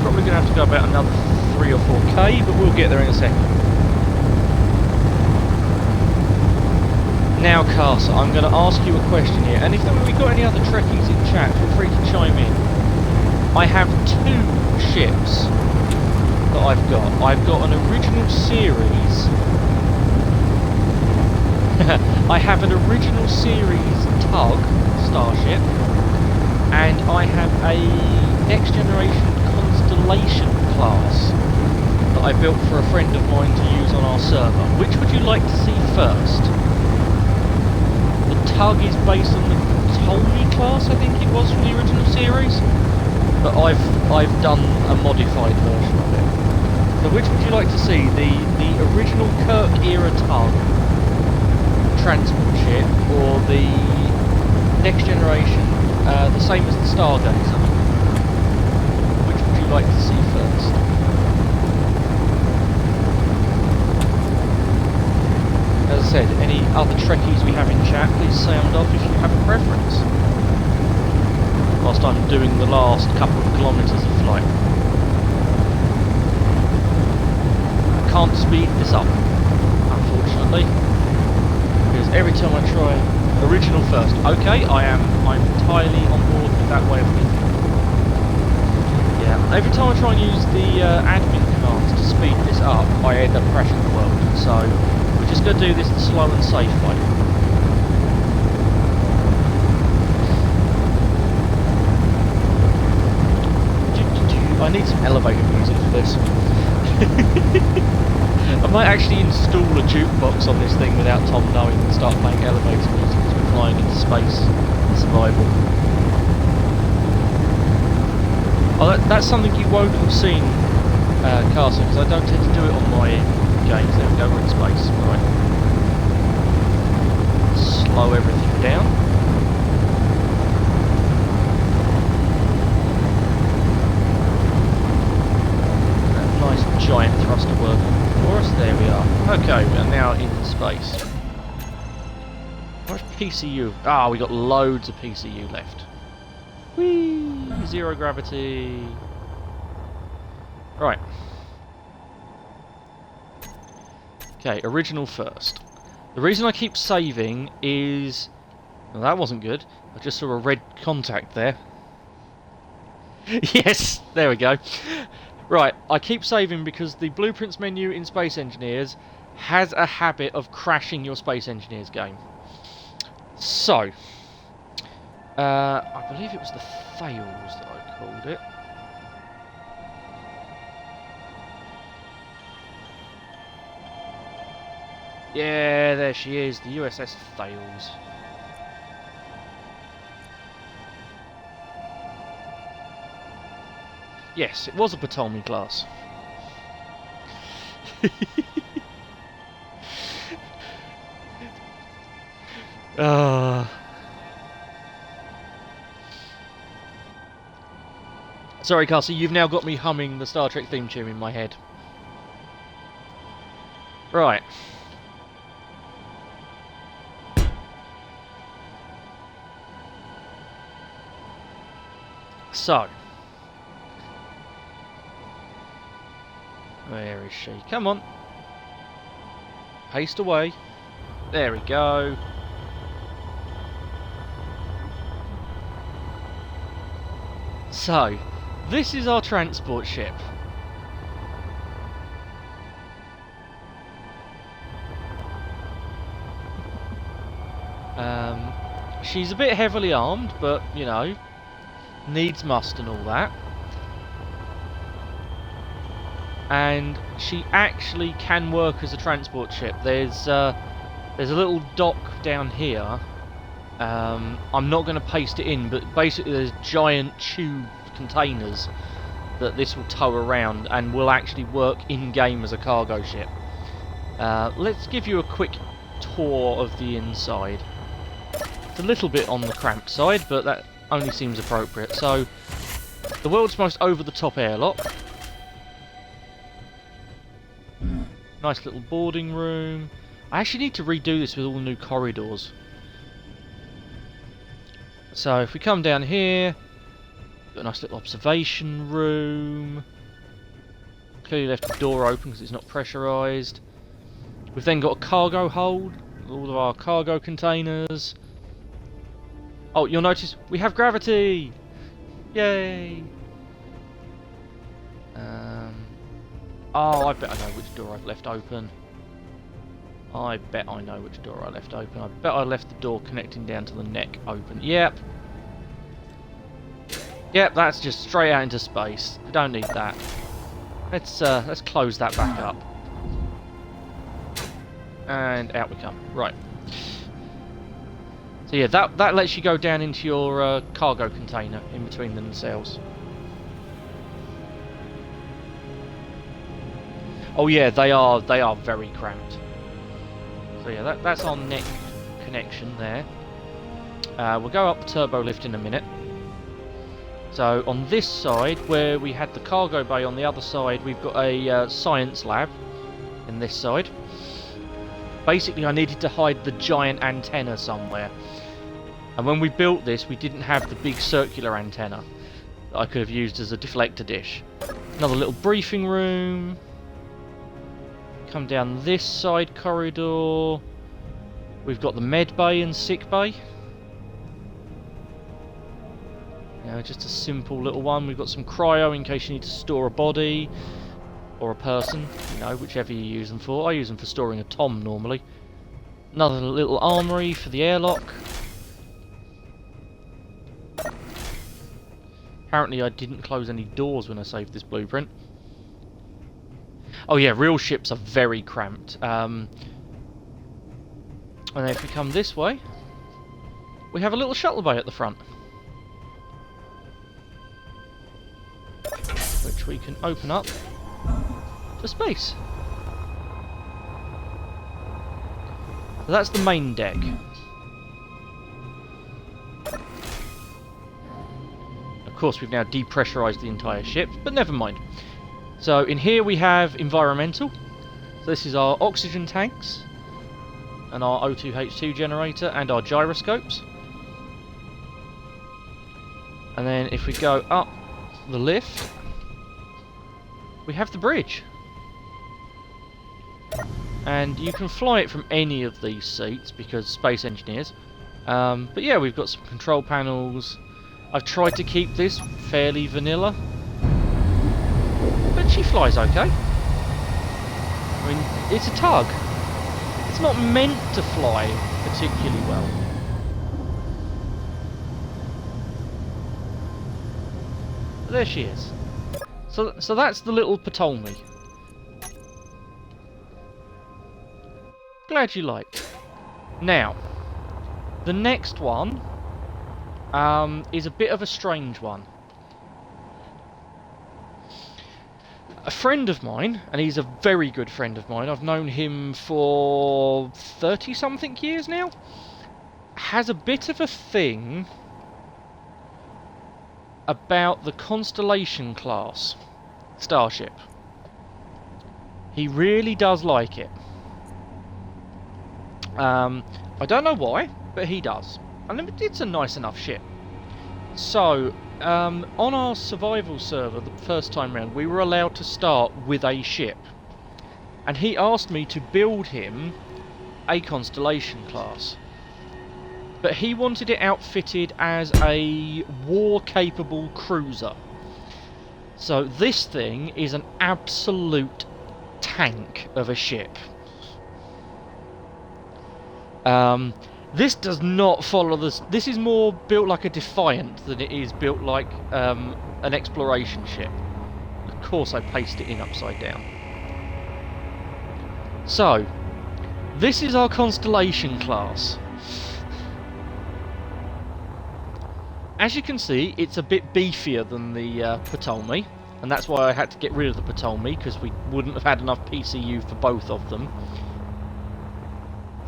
Probably going to have to go about another 3 or 4k, but we'll get there in a second. Now, Karsa, I'm going to ask you a question here, and if we've got any other Trekkies in chat, feel free to chime in. I have 2 ships that I've got. I've got an original series. I have an original series tug starship, and I have a next generation Constellation class that I built for a friend of mine to use on our server. Which would you like to see first? The tug is based on the Ptolemy class, I think it was, from the original series, but I've done a modified version of it. So which would you like to see? The original Kirk era tug transport ship, or the next generation, the same as the Stargazer? Which would you like to see first? As I said, any other Trekkies we have in chat, please sound off if you have a preference. Whilst I'm doing the last couple of kilometres of flight. I can't speed this up, unfortunately, because every time I try original first, okay, I'm entirely on board with that way of thinking. Yeah, every time I try and use the admin commands to speed this up, I end up crashing the world. So we're just going to do this the slow and safe way. I need some elevator music for this. I might actually install a jukebox on this thing without Tom knowing and start playing elevator music as we're flying into space in survival. Oh, that's something you won't have seen, Carson, because I don't tend to do it on my games. There we go, we're in space. Right. Slow everything down. Giant thruster working for us. There we are. Okay, we are now in space. How much PCU? Ah, we got loads of PCU left. Whee! Zero gravity. Right. Okay, original first. The reason I keep saving is... Well, that wasn't good. I just saw a red contact there. Yes! There we go. Right, I keep saving because the Blueprints menu in Space Engineers has a habit of crashing your Space Engineers game. So, I believe it was the fails that I called it. Yeah, there she is, the USS Fails. Yes, it was a Ptolemy class. Sorry, Cassie, you've now got me humming the Star Trek theme tune in my head. Right. So. Where is she? Come on. Haste away. There we go. So, this is our transport ship. She's a bit heavily armed, but, you know, needs must and all that. And she actually can work as a transport ship. There's a little dock down here. I'm not going to paste it in, but basically there's giant tube containers that this will tow around and will actually work in-game as a cargo ship. Let's give you a quick tour of the inside. It's a little bit on the cramped side, but that only seems appropriate. So, the world's most over-the-top airlock. Nice little boarding room. I actually need to redo this with all new corridors. So if we come down here, got a nice little observation room. Clearly left the door open because it's not pressurised. We've then got a cargo hold, all of our cargo containers. Oh, you'll notice we have gravity! Yay! Oh, I bet I know which door I've left open. I bet I know which door I left open. I bet I left the door connecting down to the neck open. Yep. Yep, that's just straight out into space. We don't need that. Let's close that back up. And out we come. Right. So yeah, that lets you go down into your cargo container in between the nacelles. Oh yeah, they are very cramped. So yeah, that's our neck connection there. We'll go up turbo lift in a minute. So on this side, where we had the cargo bay on the other side, we've got a science lab in this side. Basically, I needed to hide the giant antenna somewhere. And when we built this, we didn't have the big circular antenna that I could have used as a deflector dish. Another little briefing room. Come down this side corridor. We've got the med bay and sick bay. Just a simple little one. We've got some cryo in case you need to store a body or a person, whichever you use them for. I use them for storing a Tom normally. Another little armory for the airlock. Apparently I didn't close any doors when I saved this blueprint. Oh yeah, real ships are very cramped. And then if we come this way, we have a little shuttle bay at the front, which we can open up to space. So that's the main deck. Of course, we've now depressurized the entire ship, but never mind. So in here we have environmental. So this is our oxygen tanks and our O2H2 generator and our gyroscopes. And then if we go up the lift, we have the bridge. And you can fly it from any of these seats because space engineers. But yeah, we've got some control panels. I've tried to keep this fairly vanilla, but she flies okay. I mean, it's a tug. It's not meant to fly particularly well. But there she is. So that's the little Ptolemy. Glad you liked. Now, the next one is a bit of a strange one. A friend of mine, and he's a very good friend of mine, I've known him for 30-something years now, has a bit of a thing about the Constellation class starship. He really does like it. I don't know why, but he does. And it's a nice enough ship. So, on our survival server the first time round, we were allowed to start with a ship. And he asked me to build him a Constellation class. But he wanted it outfitted as a war-capable cruiser. So this thing is an absolute tank of a ship. This does not follow this. This is more built like a Defiant than it is built like an exploration ship. Of course, I pasted it in upside down. So, this is our Constellation class. As you can see, it's a bit beefier than the Ptolemy, and that's why I had to get rid of the Ptolemy, because we wouldn't have had enough PCU for both of them.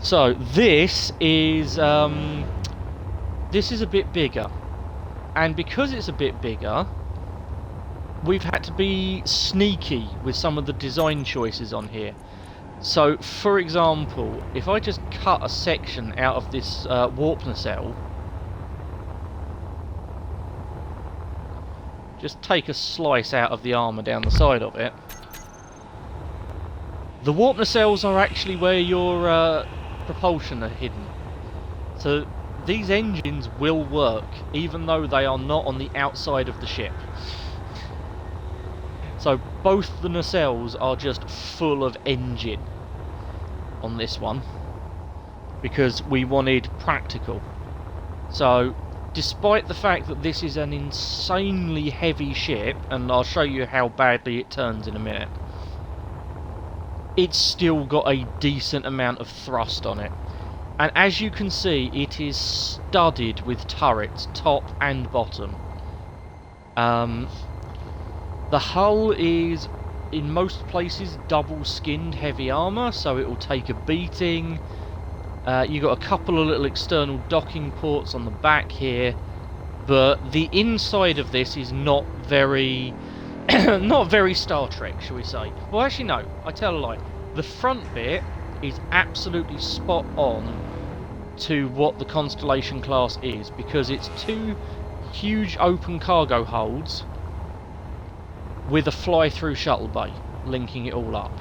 So this is a bit bigger, and because it's a bit bigger, we've had to be sneaky with some of the design choices on here. So, for example, if I just cut a section out of this warp nacelle, just take a slice out of the armour down the side of it, the warp nacelles are actually where your propulsion are hidden. So these engines will work even though they are not on the outside of the ship. So both the nacelles are just full of engine on this one, because we wanted practical. So despite the fact that this is an insanely heavy ship, and I'll show you how badly it turns in a minute, it's still got a decent amount of thrust on it. And as you can see, it is studded with turrets, top and bottom. The hull is, in most places, double-skinned heavy armour, so it will take a beating. You've got a couple of little external docking ports on the back here, but the inside of this is not very not very Star Trek, shall we say. Well, actually no, I tell a lie. The front bit is absolutely spot on to what the Constellation class is, because it's two huge open cargo holds with a fly-through shuttle bay linking it all up.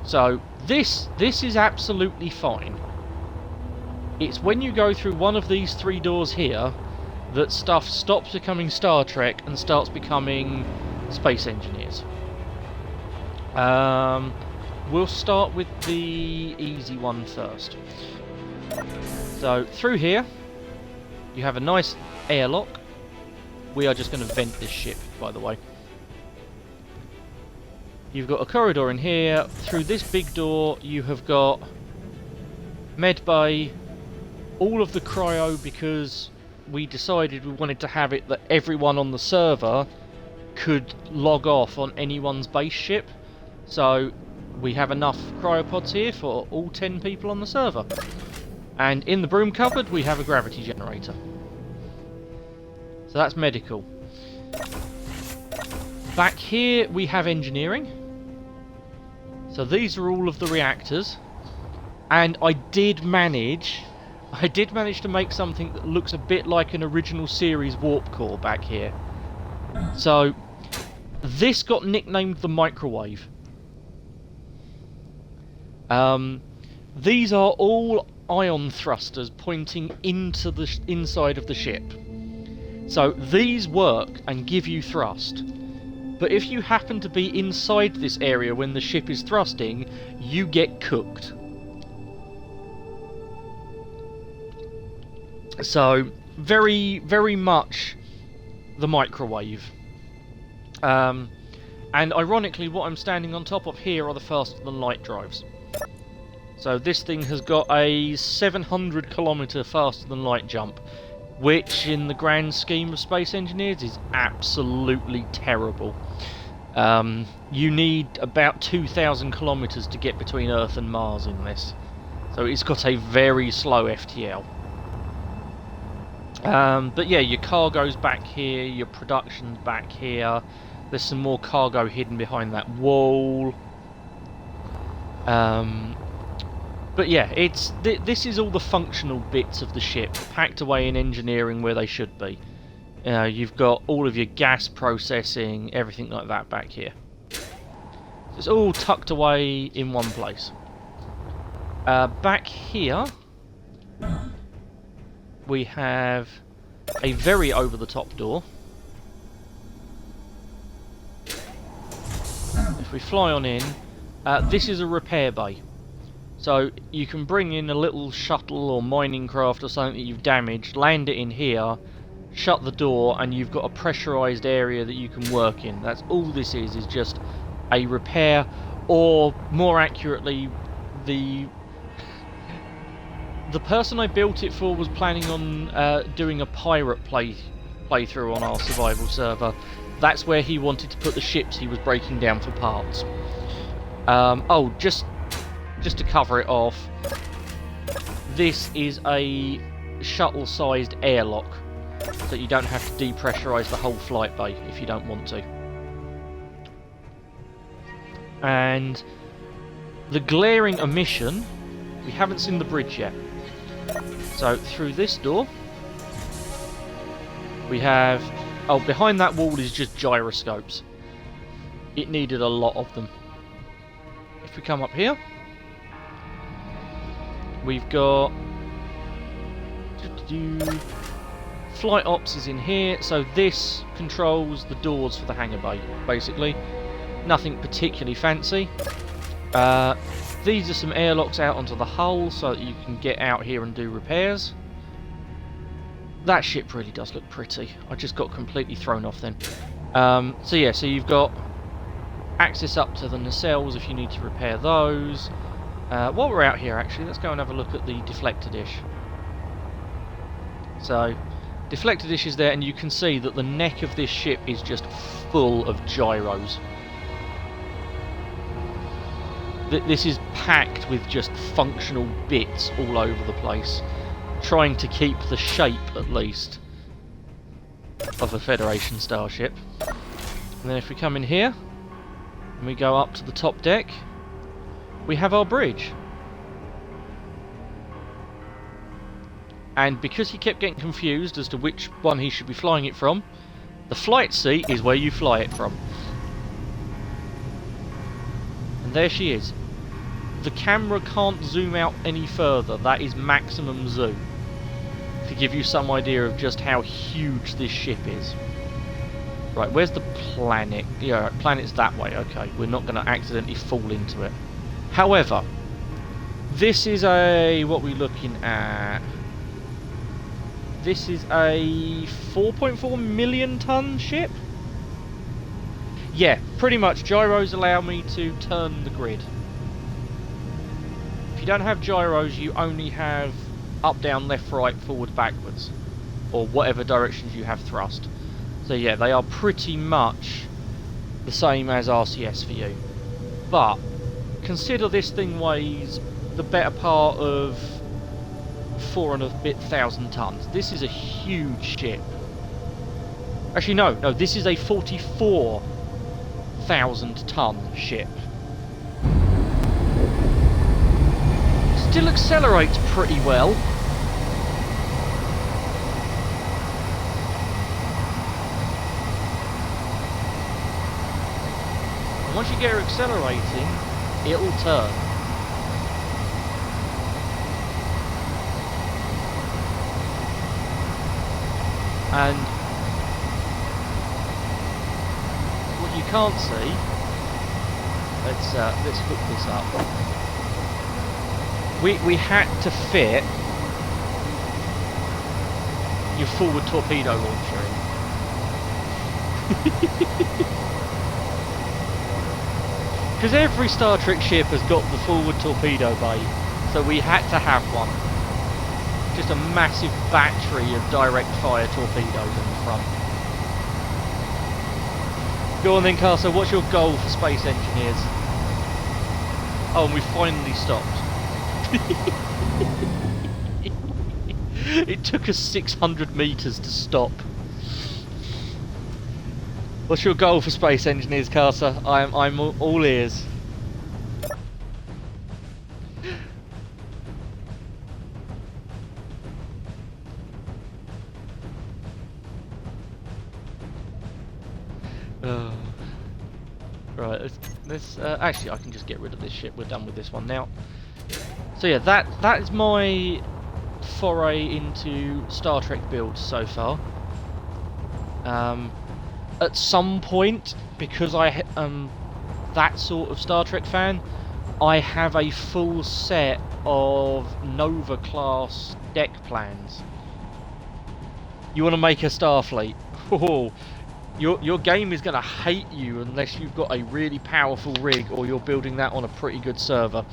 So this is absolutely fine. It's when you go through one of these 3 doors here that stuff stops becoming Star Trek and starts becoming Space Engineers. We'll start with the easy one first. So through here you have a nice airlock. We are just going to vent this ship, by the way. You've got a corridor in here. Through this big door you have got med bay, all of the cryo, because we decided we wanted to have it that everyone on the server could log off on anyone's base ship. So we have enough cryopods here for all 10 people on the server. And in the broom cupboard we have a gravity generator. So that's medical. Back here we have engineering. So these are all of the reactors. And I did manage to make something that looks a bit like an original series warp core back here. So this got nicknamed the microwave. These are all ion thrusters pointing into the inside of the ship. So these work and give you thrust. But if you happen to be inside this area when the ship is thrusting, you get cooked. So very, very much the microwave. And ironically, what I'm standing on top of here are the faster than light drives. So this thing has got a 700 kilometer faster than light jump, which in the grand scheme of Space Engineers is absolutely terrible. You need about 2,000 kilometers to get between Earth and Mars in this. So it's got a very slow FTL. But yeah, your cargo's back here, your production's back here. There's some more cargo hidden behind that wall. But yeah, this is all the functional bits of the ship packed away in engineering where they should be. You've got all of your gas processing, everything like that back here. So it's all tucked away in one place. Back here we have a very over-the-top door. If we fly on in, this is a repair bay. So you can bring in a little shuttle or mining craft or something that you've damaged, land it in here, shut the door, and you've got a pressurised area that you can work in. That's all this is just a repair, or more accurately, the person I built it for was planning on doing a pirate playthrough on our survival server. That's where he wanted to put the ships he was breaking down for parts. Oh, just to cover it off, this is a shuttle-sized airlock, so you don't have to depressurise the whole flight bay if you don't want to. And the glaring omission, we haven't seen the bridge yet. So through this door, we have... Oh, behind that wall is just gyroscopes. It needed a lot of them. If we come up here, we've got flight ops is in here, so this controls the doors for the hangar bay, basically. Nothing particularly fancy. These are some airlocks out onto the hull so that you can get out here and do repairs. That ship really does look pretty. I just got completely thrown off then. So yeah, so you've got access up to the nacelles if you need to repair those. While we're out here, actually, let's go and have a look at the deflector dish. So, deflector dish is there, and you can see that the neck of this ship is just full of gyros. This is packed with just functional bits all over the place, trying to keep the shape, at least, of a Federation starship. And then if we come in here, and we go up to the top deck, we have our bridge. And because he kept getting confused as to which one he should be flying it from, the flight seat is where you fly it from. And there she is. The camera can't zoom out any further. That is maximum zoom. To give you some idea of just how huge this ship is. Right, where's the planet? Yeah, planet's that way. Okay, we're not going to accidentally fall into it. However, this is a... what are we looking at? This is a 4.4 million ton ship? Yeah, pretty much. Gyros allow me to turn the grid. If you don't have gyros, you only have up, down, left, right, forward, backwards. Or whatever directions you have thrust. So yeah, they are pretty much the same as RCS for you. But, consider this thing weighs the better part of 4,000 and a bit tons. This is a huge ship. Actually, no, this is a 44,000 ton ship. Still accelerates pretty well. And once you get her accelerating, it'll turn. And what you can't see, let's hook this up. We had to fit your forward torpedo launcher in. Because every Star Trek ship has got the forward torpedo bay, so we had to have one. Just a massive battery of direct fire torpedoes in the front. Go on then, Carter, what's your goal for Space Engineers? Oh, and we finally stopped. It took us 600 meters to stop. What's your goal for Space Engineers, Carter? I'm all ears. Right, let's actually I can just get rid of this ship. We're done with this one now. So yeah, that is my foray into Star Trek builds so far. At some point, because I am that sort of Star Trek fan, I have a full set of Nova class deck plans. You want to make a Starfleet? Oh, your game is going to hate you unless you've got a really powerful rig or you're building that on a pretty good server,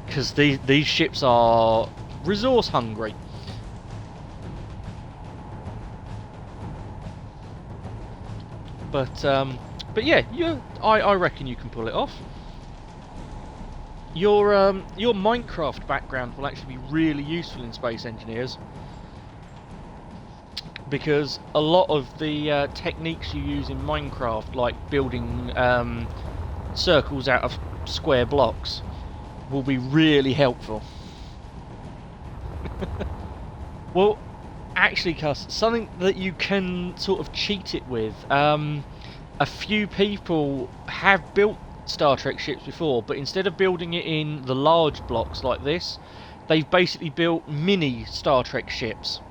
because these ships are resource hungry. But yeah, I reckon you can pull it off. Your Minecraft background will actually be really useful in Space Engineers, because a lot of the techniques you use in Minecraft, like building circles out of square blocks, will be really helpful. Well, actually, Cuss, something that you can sort of cheat it with. A few people have built Star Trek ships before, but instead of building it in the large blocks like this, they've basically built mini Star Trek ships.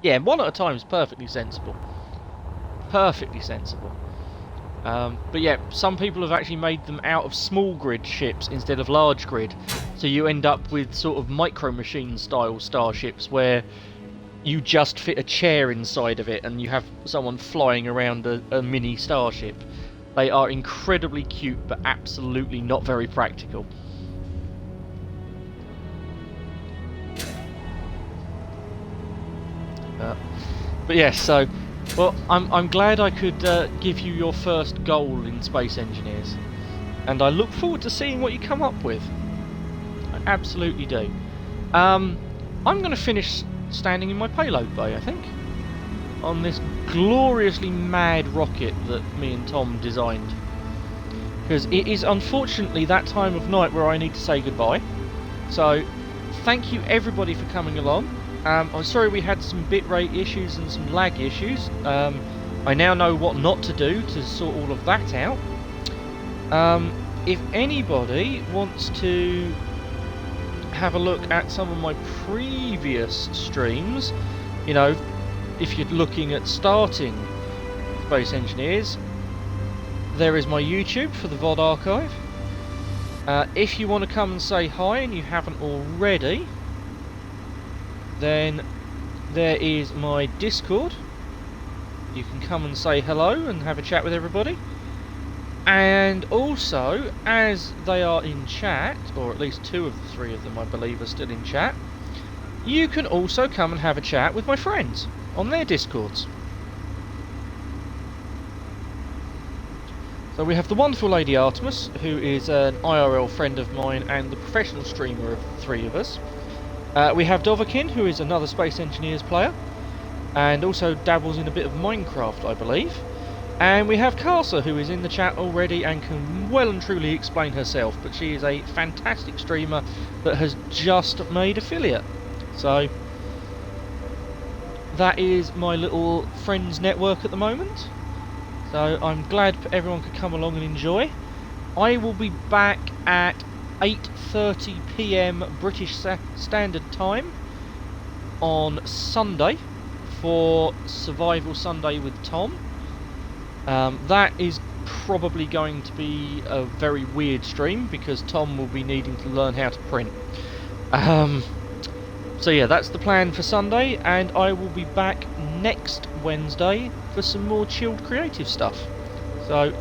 Yeah, one at a time is perfectly sensible. Perfectly sensible. But yeah, some people have actually made them out of small grid ships instead of large grid. So you end up with sort of micro machine style starships where you just fit a chair inside of it and you have someone flying around a mini starship. They are incredibly cute, but absolutely not very practical. But yes, so, well, I'm glad I could give you your first goal in Space Engineers, and I look forward to seeing what you come up with. I absolutely do. I'm going to finish standing in my payload bay, I think, on this gloriously mad rocket that me and Tom designed. Because it is unfortunately that time of night where I need to say goodbye. So, thank you everybody for coming along. I'm sorry we had some bitrate issues and some lag issues. I now know what not to do to sort all of that out. If anybody wants to have a look at some of my previous streams, you know, if you're looking at starting Space Engineers, there is my YouTube for the VOD archive. If you want to come and say hi and you haven't already, then there is my Discord. You can come and say hello and have a chat with everybody. And also, as they are in chat, or at least 2 of the 3 of them I believe are still in chat, you can also come and have a chat with my friends on their Discords. So we have the wonderful Lady Artemis, who is an IRL friend of mine and the professional streamer of the 3 of us. We have Dovahkiin, who is another Space Engineers player, and also dabbles in a bit of Minecraft, I believe. And we have Karsa, who is in the chat already and can well and truly explain herself, but she is a fantastic streamer that has just made affiliate. So, that is my little friends network at the moment. So, I'm glad everyone could come along and enjoy. I will be back at 8:30 PM British Standard Time on Sunday for Survival Sunday with Tom. That is probably going to be a very weird stream because Tom will be needing to learn how to print. So yeah, that's the plan for Sunday, and I will be back next Wednesday for some more chilled creative stuff. So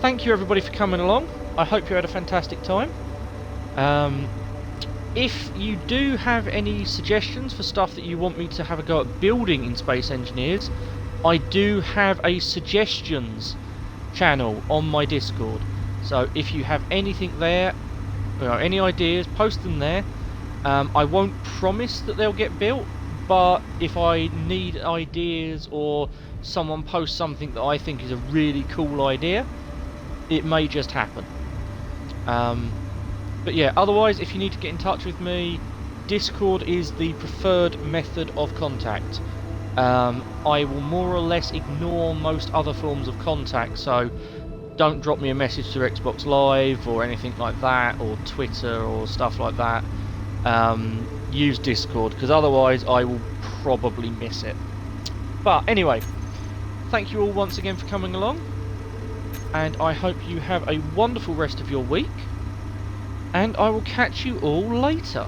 thank you everybody for coming along. I hope you had a fantastic time. If you do have any suggestions for stuff that you want me to have a go at building in Space Engineers, I do have a suggestions channel on my Discord. So if you have anything there, any ideas, post them there. I won't promise that they'll get built, but if I need ideas or someone posts something that I think is a really cool idea, it may just happen. But yeah, otherwise, if you need to get in touch with me, Discord is the preferred method of contact. I will more or less ignore most other forms of contact, so don't drop me a message through Xbox Live or anything like that, or Twitter or stuff like that. Use Discord, because otherwise I will probably miss it. But anyway, thank you all once again for coming along, and I hope you have a wonderful rest of your week, and I will catch you all later.